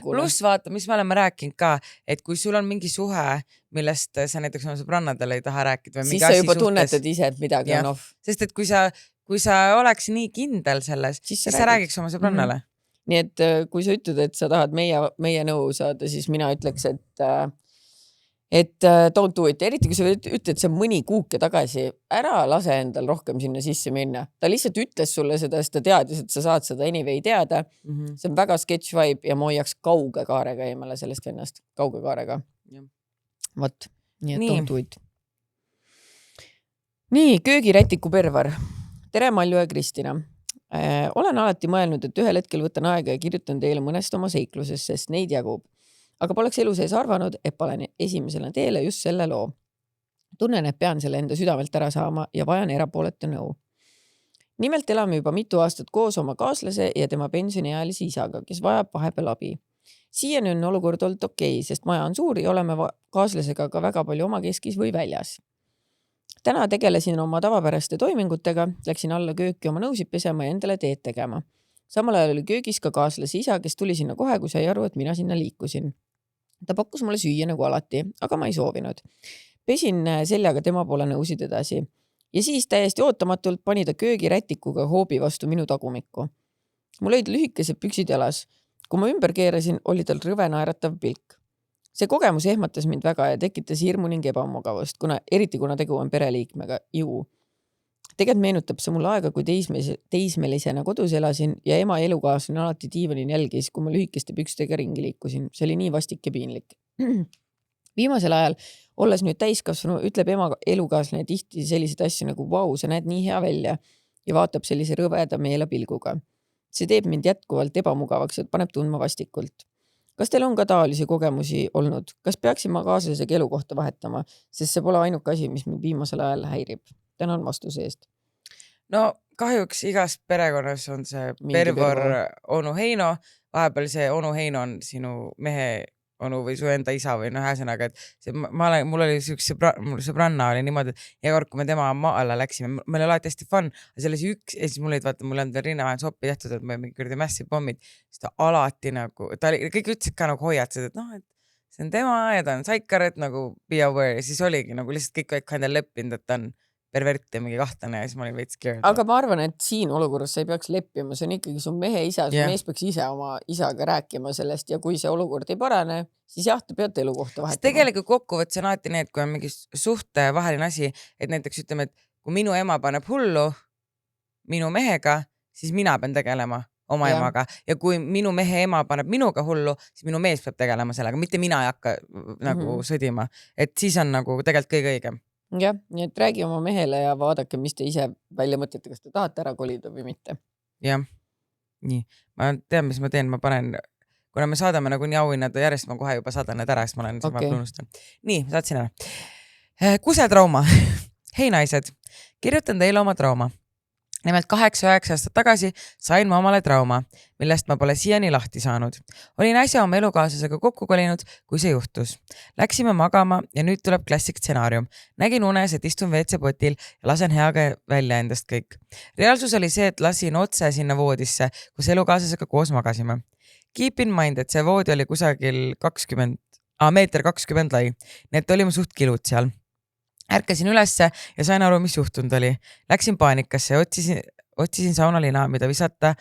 Plus vaata, mis me oleme rääkinud ka, et kui sul on mingi suhe, millest sa näiteks oma sõbrannadele ei taha rääkida. Siis sa juba tunnetad ise, et midagi on off. Sest et kui sa oleks nii kindel selles, siis sa räägiks oma sõbrannale. Nii et kui sa ütled, et sa tahad meie nõu saada, siis mina ütleks, et don't do it. Eriti kui sa ütled, see mõni kuuke tagasi, ära lase endal rohkem sinna sisse minna. Ta lihtsalt ütles sulle seda, sest ta teadis, et sa saad seda anyway teada. See on väga sketch vibe ja ma hoiaks kauge kaarega eemale sellest vennast. Kauge kaarega. Vot, nii et don't do it. Nii, köögirätiku pervar. Tere, Malju ja Kristina. Olen alati mõelnud, et ühel hetkel võtan aega ja kirjutan teile mõnest oma seiklusest, sest neid jagub. Aga poleks elu sees arvanud, et panen esimesena teele just selle loo. Tunnen, et pean selle enda südamelt ära saama ja vajan erapoolete nõu. Nimelt elame juba mitu aastat koos oma kaaslase ja tema pensioniealise isaga, kes vajab vahepeal abi. Siiani on olukord olnud okei, sest maja on suur ja oleme kaaslasega ka väga palju oma keskis või väljas. Täna tegelesin oma tavapäraste toimingutega, läksin alla kööki oma nõusid pesema ja endale teed tegema. Samal ajal oli köögis ka kaaslase isa, kes tuli sinna kohe, kui sai aru, et mina sinna liikusin. Ta pakkus mulle süüa nagu alati, aga ma ei soovinud. Pesin seljaga tema poole nõusid edasi. Ja siis täiesti ootamatult pani ta köögirätikuga hoobi vastu minu tagumikku. Mul olid lühikesed püksid jalas. Kui ma ümber keerasin, oli tal rõve naeratav pilk. See kogemus ehmatas mind väga ja tekitas hirmu ning ebamugavust, eriti kuna tegu on pereliikmega ju. Tegelikult meenutab see mulle aega, kui teismelisena kodus elasin ja ema elukaaslane alati diivanin jälgis, kui ma lühikeste pükstega ringi liikusin. See oli nii vastik ja piinlik. Viimasel ajal, olles nüüd täiskasvanu, ütleb ema elukaaslane tihti selliseid asju nagu vau, sa näed nii hea välja ja vaatab sellise rõveda meelepilguga. See teeb mind jätkuvalt ebamugavaks, et paneb tundma vastikult. Kas teil on ka taolisi kogemusi olnud? Kas peaksin ma kaaslasega elukohta vahetama, sest see pole ainuke asi, mis mind viimasel ajal häirib? Tänan vastuse eest. No kahjuks igas perekonnas on see pervor onu Heino vahepeal see onu Heino on sinu mehe onu või su enda isa või ühesõnaga, et see, mul oli mul sõbranna oli niimoodi, et iga kord, kui me tema maale läksime, meil oli alati hästi fun, aga selles üks, ja siis mul olid, vaata, mul on veel rinnavähem soppi tehtud, et me mingi kuradi massive pommid, siis ta alati nagu, kõik ütlesid ka nagu hoiatasid, et noh, et see on tema ja ta on saikar, et nagu be aware ja siis oligi nagu lihtsalt kõik endal leppinud, et ta on pervert ja mingi kahtlane ja siis ma olin veits scared. Aga ma arvan, et siin olukorras sa ei peaks leppima, see on ikkagi su mehe isa, su mees peaks ise oma isaga rääkima sellest ja kui see olukord ei parane, siis jah, te peate elukohta vahetama. Tegelikult kokkuvõttes on alati need, kui on mingi suhte vaheline asi, et näiteks ütleme, et kui minu ema paneb hullu minu mehega, siis mina pean tegelema oma emaga ja kui minu mehe ema paneb minuga hullu, siis minu mees peab tegelema sellega, mitte mina ei hakka nagu sõdima, et siis on nagu tegelikult kõige õigem. Jah, nii et räägi oma mehele ja vaadake, mis te ise välja mõtlete, kas te tahate ära kolida või mitte. Jah, nii. Ma tean, mis ma teen, ma panen, kuna me saadame nagu nii auhinnad järjest, ma kohe juba saadan need ära, siis ma olen unustan. Nii, saatsin ära. Kusetrauma. Hei naised, kirjutan teile oma trauma. Nimelt 8-9 aastat tagasi sain ma omale trauma, millest ma pole siiani lahti saanud. Olin äsja oma elukaaslasega kokku kolinud, kui see juhtus. Läksime magama ja nüüd tuleb klassik stsenaarium. Nägin unes, et istun WC-potil ja lasen heaga välja endast kõik. Reaalsus oli see, et lasin otse sinna voodisse, kus elukaaslasega koos magasime. Keep in mind, et see voodi oli kusagil 1.20 lai, nii et olime suht kilud seal. Ärkasin ülesse ja sain aru, mis juhtunud oli. Läksin paanikasse ja otsisin saunalina, mida visata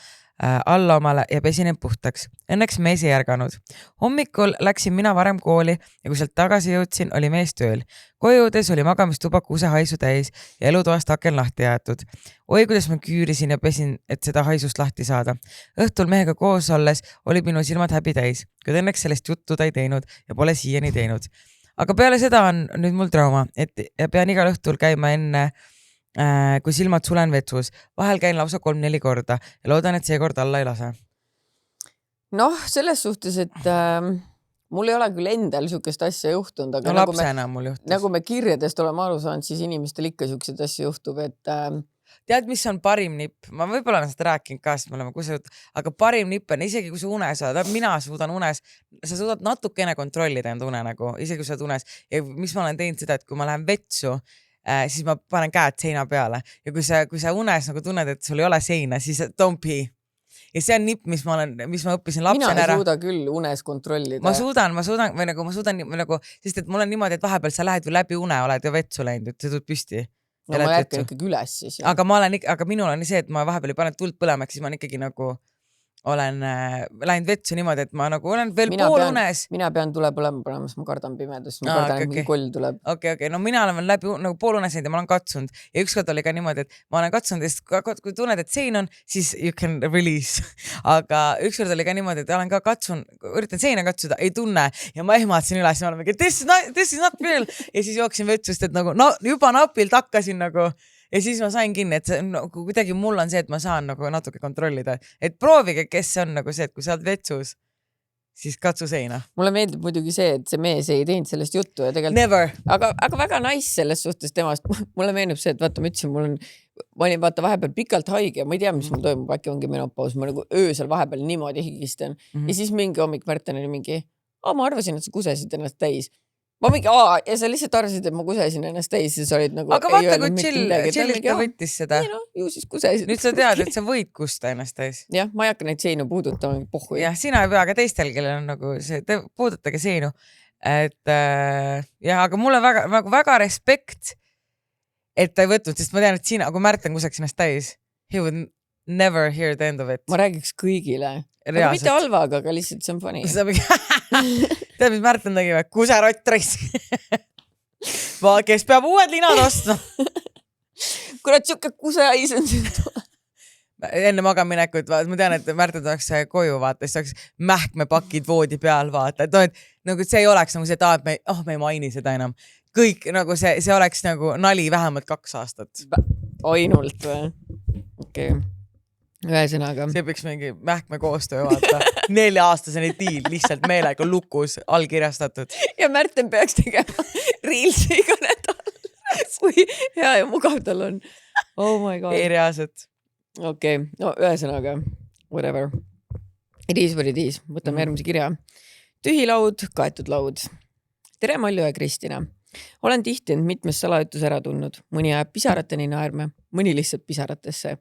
alla omale ja pesin end puhtaks. Õnneks mees ei ärganud. Hommikul läksin mina varem kooli ja kui sealt tagasi jõudsin, oli mees tööl. Kojudes oli magamistuba kusehaisu täis ja elutoast aken lahti jäetud. Oi, kuidas ma küürisin ja pesin, et seda haisust lahti saada. Õhtul mehega koos olles oli minu silmad häbi täis, kuid õnneks sellest juttu ta ei teinud ja pole siiani teinud. Aga peale seda on nüüd mul trauma, et pean igal õhtul käima enne, kui silmad sulen vetsus. Vahel käin lausa 3-4 korda ja loodan, et see kord alla ei lase. Noh, selles suhtes, et mul ei ole küll endal sükest asja juhtunud, aga nagu me kirjadest oleme aru saanud, siis inimestel ikka sükseid asja juhtub, et tead, mis on parim nipp? Ma võib-olla olen seda rääkinud ka, sest me oleme kusagil, aga parim nipp on isegi, kui sa unes oled, mina suudan unes, sa suudad natukene kontrollida enda une nagu, isegi kui sa oled unes. Ja mis ma olen teinud seda, et kui ma lähen vetsu, siis ma panen käed seina peale ja kui sa unes nagu tunned, et sul ei ole seina, siis don't pee. Ja see on nipp, mis ma õppisin lapsena ära. Mina ei suuda küll unes kontrollida. Ma suudan, sest et mul on niimoodi, et vahepeal sa lähed ju läbi une, oled ju vetsu läinud, et sa tuled püsti. No ma järkan ikkagi üles siis. Aga minul on see, et ma vahepeal ei pane tuld põlemaks, siis ma ikkagi nagu olen läinud vetsu niimoodi, et ma nagu olen veel pool unes. Mina pean tule põlema panema, sest ma kardan pimedust, ma kardan, et mingi koll tuleb. Okay. No mina olen läbi nagu pool unes ja ma olen katsunud ja ükskord oli ka niimoodi, et ma olen katsunud ja siis kui tunned, et sein on, siis you can release. Aga ükskord oli ka niimoodi, et olen ka üritan seina katsuda, ei tunne ja ma ehmatasin üles ja ma olen mingi, this is not real ja siis jooksin vetsust, et nagu juba napilt hakkasin nagu ja siis ma sain kinni, et see, nagu, kuidagi mul on see, et ma saan nagu natuke kontrollida, et proovige, kes on nagu see, et kui sa oled vetsus, siis katsu seina. Mulle meeldib muidugi see, et see mees ei teinud sellest juttu ja tegelikult... Never. Aga väga nice selles suhtes temast. Mulle meenub see, et vaata, ma ütlesin, ma olin vaata vahepeal pikalt haige, ma ei tea, mis mul toimub, äkki ongi menopaus, ma nagu öösel vahepeal niimoodi higistan ja siis mingi hommik Märten oli mingi, ma arvasin, et sa kusesid ennast täis. Ma mingi, ja sa lihtsalt arvasid, et ma kusesin ennast täis, siis olid nagu... Aga vaata, kui chillilt ta võttis seda. Ei no, ju siis kusesid. Nüüd sa tead, et sa võid kusta ennast täis. Jah, ma ei hakka neid seinu puudutama, pohhu. Jah, sina ei pea, aga teistel, kellel on nagu see, puudutage seinu. Et jah, aga mulle väga respekt, et ta ei võtnud, sest ma tean, et sina, kui Märten kuseks ennast täis, he would never hear the end of it. Ma räägiks kõigile. Aga mitte halvaga, aga lihtsalt see on funny. Tead, mis Märten tegi või? Kuserott raisk. Kes peab uued linad ostma? Kurat, siuke kusehais on siin. Enne magaminekut, ma tean, et Märten tuleks koju vaata, siis oleks mähkmepakid voodi peal vaata. Et nagu see ei oleks nagu see, et me ei maini seda enam. Kõik nagu see oleks nagu nali vähemalt 2 aastat. Ainult või? Okei. Ühesõnaga. See peaks mingi mähkme koostöö vaata. 4-aastaseni diil lihtsalt meelega lukus allkirjastatud. Ja Märten peaks tegema reelsi iga nädal. Kui hea ja mugav tal on. Oh my god. Ei reaalselt. Okei. No ühesõnaga. Whatever. It is what it is. Võtame järgmise kirja. Tühi laud, kaetud laud. Tere, Malju ja Kristina. Olen tihti end mitmes salajutus ära tundnud. Mõni jääb pisarateni naerma, mõni lihtsalt pisaratesse.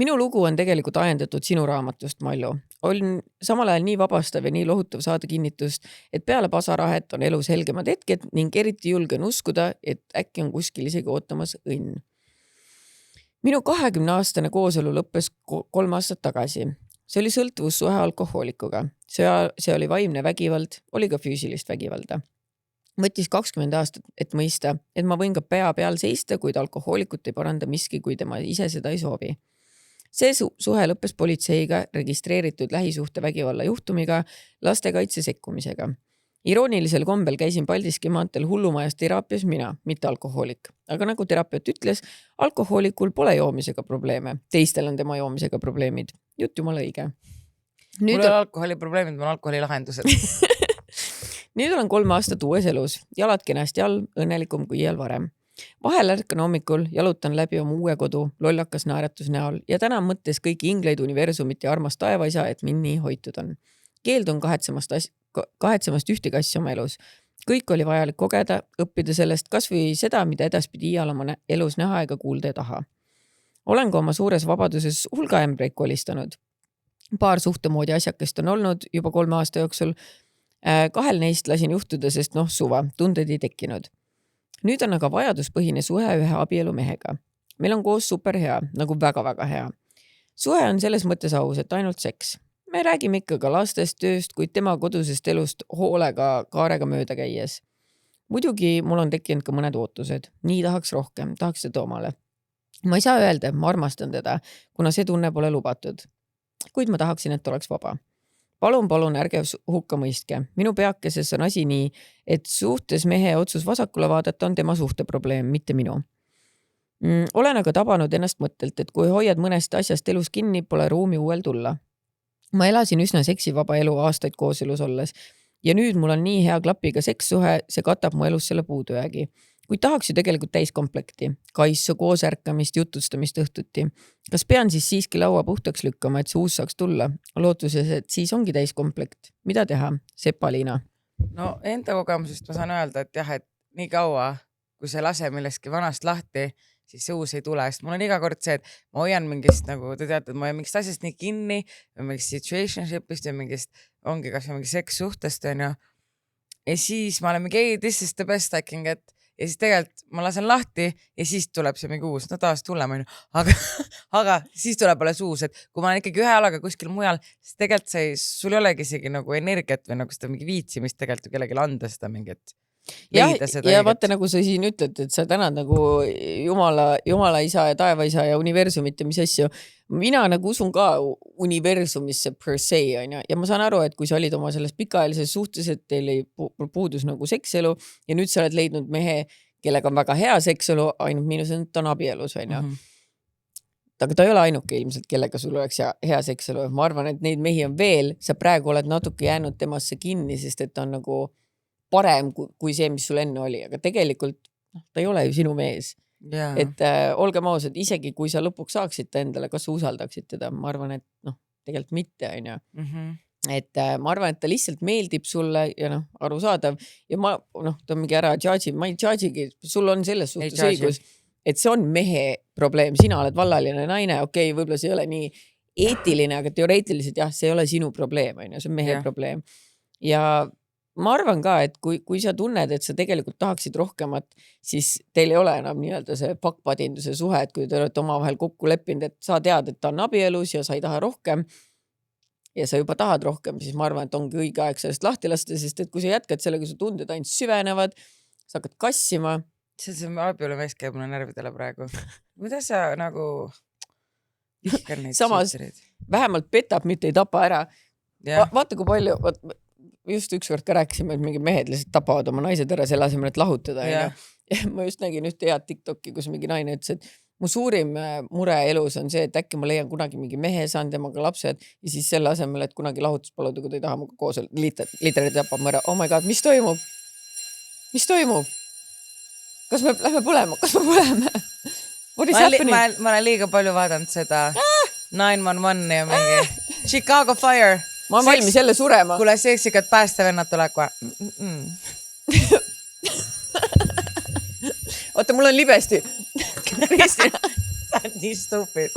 Minu lugu on tegelikult ajendatud sinu raamatust, Malju. On samal ajal nii vabastav ja nii lohutav saada kinnitust, et peale pasarahet on elus helgemad hetked ning eriti julgen uskuda, et äkki on kuskil isegi ootamas õnn. Minu 20-aastane kooselu lõppes 3 aastat tagasi. See oli sõltuvussuhe alkohoolikuga. See oli vaimne vägivald, oli ka füüsilist vägivalda. Võttis 20 aastat, et mõista, et ma võin ka pea peal seista, kuid alkohoolikut ei paranda miski, kui tema ise seda ei soovi. See suhe lõppes politseiga, registreeritud lähisuhte vägivalla juhtumiga, lastekaitse sekkumisega. Iroonilisel kombel käisin Paldiski maanteel hullumajas teraapias mina, mitte alkohoolik. Aga nagu terapeut ütles, alkohoolikul pole joomisega probleeme. Teistel on tema joomisega probleemid. Jutt jumala õige. Mul on alkoholi probleemid, mul on alkoholi lahendused. Nüüd olen 3 aastat uues elus. Jalad kenasti all, õnnelikum kui iial varem. Vahel ärkan hommikul, jalutan läbi oma uue kodu, lollakas naeratus näol ja täna mõttes kõiki ingleid, universumit ja armast taevaisa, et mind nii hoitud on. Keeldun kahetsemast ühtegi asja oma elus. Kõik oli vajalik kogeda, õppida sellest kas või seda, mida edaspidi iial oma elus näha ega kuulda ja taha. Olen ka oma suures vabaduses hulga ämbreid kolistanud. Paar suhtemoodi asjakest on olnud juba 3 aasta jooksul. 2 neist lasin juhtuda, sest suva, tunded ei tekkinud. Nüüd on aga vajaduspõhine suhe ühe abielumehega. Meil on koos super hea, nagu väga-väga hea. Suhe on selles mõttes aus, et ainult seks. Me räägime ikka ka lastest, tööst, kuid tema kodusest elust hoolega kaarega mööda käies. Muidugi mul on tekkinud ka mõned ootused. Nii tahaks rohkem, tahaks seda omale. Ma ei saa öelda, ma armastan teda, kuna see tunne pole lubatud. Kuid ma tahaksin, et oleks vaba. Palun, ärge hukka mõistke. Minu peakeses on asi nii, et suhtes mehe otsus vasakule vaadata on tema suhteprobleem, mitte minu. Olen aga tabanud ennast mõttelt, et kui hoiad mõnest asjast elus kinni, pole ruumi uuel tulla. Ma elasin üsna seksivaba elu aastaid koos elus olles ja nüüd mul on nii hea klapiga sekssuhe, see katab mu elus selle puudujäägi. Kuid tahaks ju tegelikult täiskomplekti, kaisu, koos ärkamist, jutustamist õhtuti. Kas pean siis siiski laua puhtaks lükkama, et see uus saaks tulla? Lootuses, et siis ongi täiskomplekt. Mida teha? Sepa-Liina. No enda kogemusest ma saan öelda, et jah, et nii kaua, kui see lase millestki vanast lahti, siis see uus ei tule. Sest mul on iga kord see, et ma hoian mingist, nagu te teate, et ma hoian mingist asjast nii kinni või mingist situationshipist ja mingist, ongi kas või mingi sekssuhtest on ju. Ja siis ma olen mingi, hey, this is the best I can get. Ja siis tegelikult ma lasen lahti ja siis tuleb see mingi uus, no taas tulema, aga siis tuleb alles uus, et kui ma olen ikkagi ühe alaga kuskil mujal, siis tegelikult sul ei olegi isegi nagu energiat või nagu seda mingi viitsimist tegelikult kellelegi anda seda mingit. Ja vaata, nagu sa siin ütled, et sa tänad nagu Jumala isa ja taevaisa ja universumit ja mis asju. Mina nagu usun ka universumisse per se, on ju. Ja ma saan aru, et kui sa olid oma selles pikaajalises suhtes, et teil ei puudus nagu sekselu ja nüüd sa oled leidnud mehe, kellega on väga hea sekselu, ainult miinus on, et ta on abielus, on ju. Aga ta ei ole ainuke ilmselt, kellega sul oleks hea sekselu. Ma arvan, et neid mehi on veel, sa praegu oled natuke jäänud temasse kinni, sest et ta on nagu parem kui see, mis sul enne oli, aga tegelikult ta ei ole ju sinu mees. Yeah. Et olgem ausad, isegi kui sa lõpuks saaksid ta endale, kas sa usaldaksid teda, ma arvan, et tegelikult mitte, on ju. Et ma arvan, et ta lihtsalt meeldib sulle ja arusaadav ja ma, ta on mingi ära judge'i, ma ei judge'igi, sul on selles suhtes õigus, et see on mehe probleem, sina oled vallaline naine, okei, võib-olla see ei ole nii eetiline, aga teoreetiliselt jah, see ei ole sinu probleem, on ju, see on mehe probleem. Ja ma arvan ka, et kui sa tunned, et sa tegelikult tahaksid rohkemat, siis teil ei ole enam nii-öelda see pakpadinduse suhe, et kui te olete omavahel kokku leppinud, et sa tead, et ta on abielus ja sa ei taha rohkem ja sa juba tahad rohkem, siis ma arvan, et ongi õige aeg sellest lahti lasta, sest et kui sa jätkad sellega, su tunded ainult süvenevad, sa hakkad kassima. See abielumees käib mulle närvidele praegu. Mida sa nagu vihkan neid samas, vähemalt petab, mitte ei tapa ära. Vaata, kui palju... Just ükskord ka rääkisime, et mingi mehed lihtsalt tapavad oma naised ära selle asemel, et lahutada. Ja ma just nägin ühte head TikToki, kus mingi naine ütles, et mu suurim mure elus on see, et äkki ma leian kunagi mingi mehe, saan temaga lapsed ja siis selle asemel, et kunagi lahutus paluda, kui ta ei taha muga koos liiterid tapab mõra. Oh my god, mis toimub? Mis toimub? Kas me lähme põlema? Kas me põleme? What is happening? Ma olen liiga palju vaadanud seda 911 ja mingi Chicago Fire. ma olen valmis jälle surema. Kuule, seksikad päästevennad tuleb kohe. Oota, mul on libesti. Kristina. Sa on nii stupid.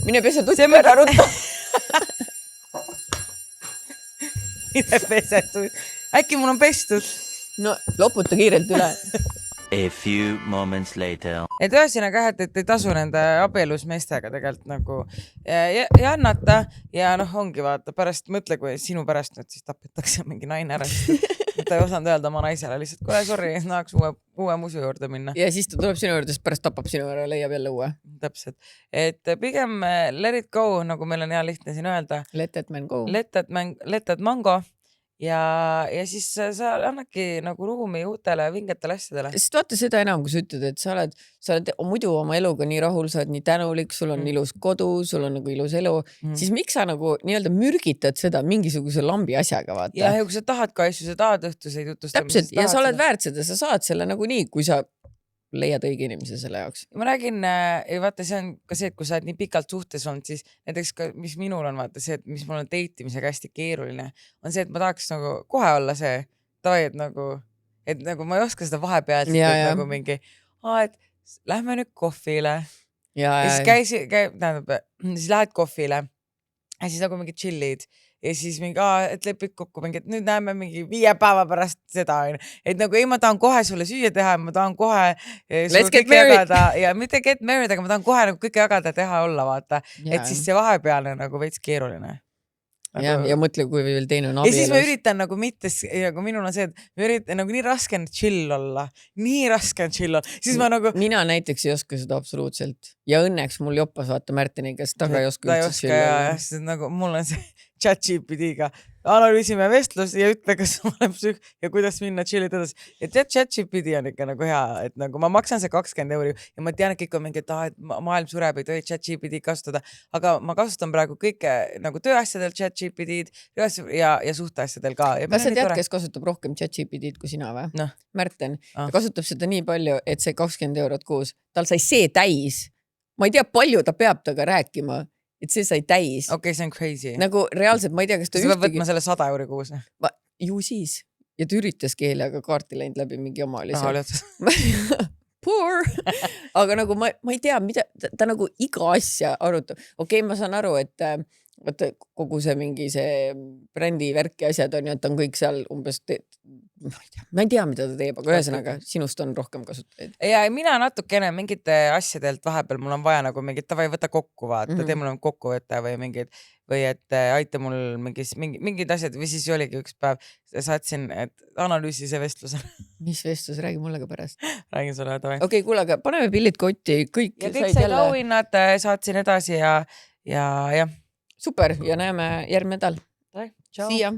Mine pese tutt ära rutta. Mine pese tutt. Äkki mul on pestud? No, loputa kiirelt üle. A few moments later. Et ühesõnaga, et ei tasu nende abielus meestega tegelikult nagu jannata ja ongi vaata pärast mõtle, kui sinu pärast nüüd siis tapetakse mingi naine ära. Ta ei osanud öelda oma naisele lihtsalt, kuule, sorry, tahaks uue musu juurde minna. Ja siis ta tuleb sinu juurde, siis pärast tapab sinu ära ja leiab jälle uue. Täpselt. Et pigem let it go, nagu meil on hea lihtne siin öelda. Let that man go. Let that mango. Ja siis sa annadki nagu ruumi uutele vingetele asjadele. Sest vaata seda enam, kui sa ütled, et sa oled muidu oma eluga nii rahul, sa oled nii tänulik, sul on ilus kodu, sul on nagu ilus elu, siis miks sa nagu nii-öelda mürgitad seda mingisuguse lambi asjaga, vaata? Ja kui sa tahad ka asju, sa tahad õhtuseid jutustamist. Täpselt, ja sa oled väärt seda, sa saad selle nagu nii, kui sa leiad õige inimese selle jaoks. Ma räägin, vaata, see on ka see, et kui sa oled nii pikalt suhtes olnud, siis näiteks ka, mis minul on, vaata see, et mis mul on deitimisega hästi keeruline, on see, et ma tahaks nagu kohe olla see, et nagu ma ei oska seda vahepealt, nagu mingi, et lähme nüüd kohvile. Ja siis siis lähed kohvile ja siis nagu mingi chillid. Ja siis mingi, et lepid kokku mingi, et nüüd näeme mingi 5 päeva pärast seda. Et nagu ei, ma tahan kohe sulle süüa teha, ma tahan kohe Let's get married. Ja mitte get married, aga ma tahan kohe nagu kõike jagada teha olla, vaata. Et siis see vahepealne nagu veits keeruline. Ja mõtle, kui veel teine on abielus. Ja siis ma üritan nagu mitte, nagu minul on see, et ma üritan nagu nii raske on chill olla. Nii raske on chill olla. Siis ma nagu... Mina näiteks ei oska seda absoluutselt. Ja õnneks mul joppas vaata Märteni, kes taga ei oska üldse chill olla. Ja nagu mul on see ChatGPT-ga analüüsime vestlus ja ütle, kas olen psühh ja kuidas minna chillid edasi. Et ChatGPT on ikka nagu hea, et nagu ma maksan see 20 € ja ma tean, et kõik on mingi, et maailm sureb, ei tohi ChatGPT kasutada, aga ma kasutan praegu kõike nagu tööasjadel ChatGPT-d ja suhteasjadel ka. Kas sa tead, kes kasutab rohkem ChatGPT-d kui sina või? No. Märten. Ta kasutab seda nii palju, et see 20 € kuus, tal sai see täis. Ma ei tea, palju ta peab taga rääkima. Et see sai täis. Okei, see on crazy. Nagu reaalselt, ma ei tea, kas ta ühtegi... Sa peab võtma selle 100 € kuus. Ju siis. Ja ta üritas keele, aga kaarti läinud läbi mingi oma oli see. Poor. Aga nagu ma ei tea, mida ta nagu iga asja arutab. Okei, ma saan aru, et võtta kogu see mingi see brändi värki asjad on ja ta on kõik seal umbes ma ei tea, mida ta teeb, aga ühesõnaga sinust on rohkem kasutajaid. Ja mina natukene mingite asjadelt vahepeal mul on vaja nagu mingit, tavai võta kokku vaata, tee mul on kokkuvõte või mingid, või et aita mul mingid asjad või siis oligi üks päev, saatsin, et analüüsi see vestluse. Mis vestlus? Räägi mulle ka pärast. Räägin sulle, tavai. Okei, kuule, aga paneme pillid kotti, kõik said auhinnad, saatsin edasi ja. Super, ja näeme järgmine nädal. Ciao. See ya.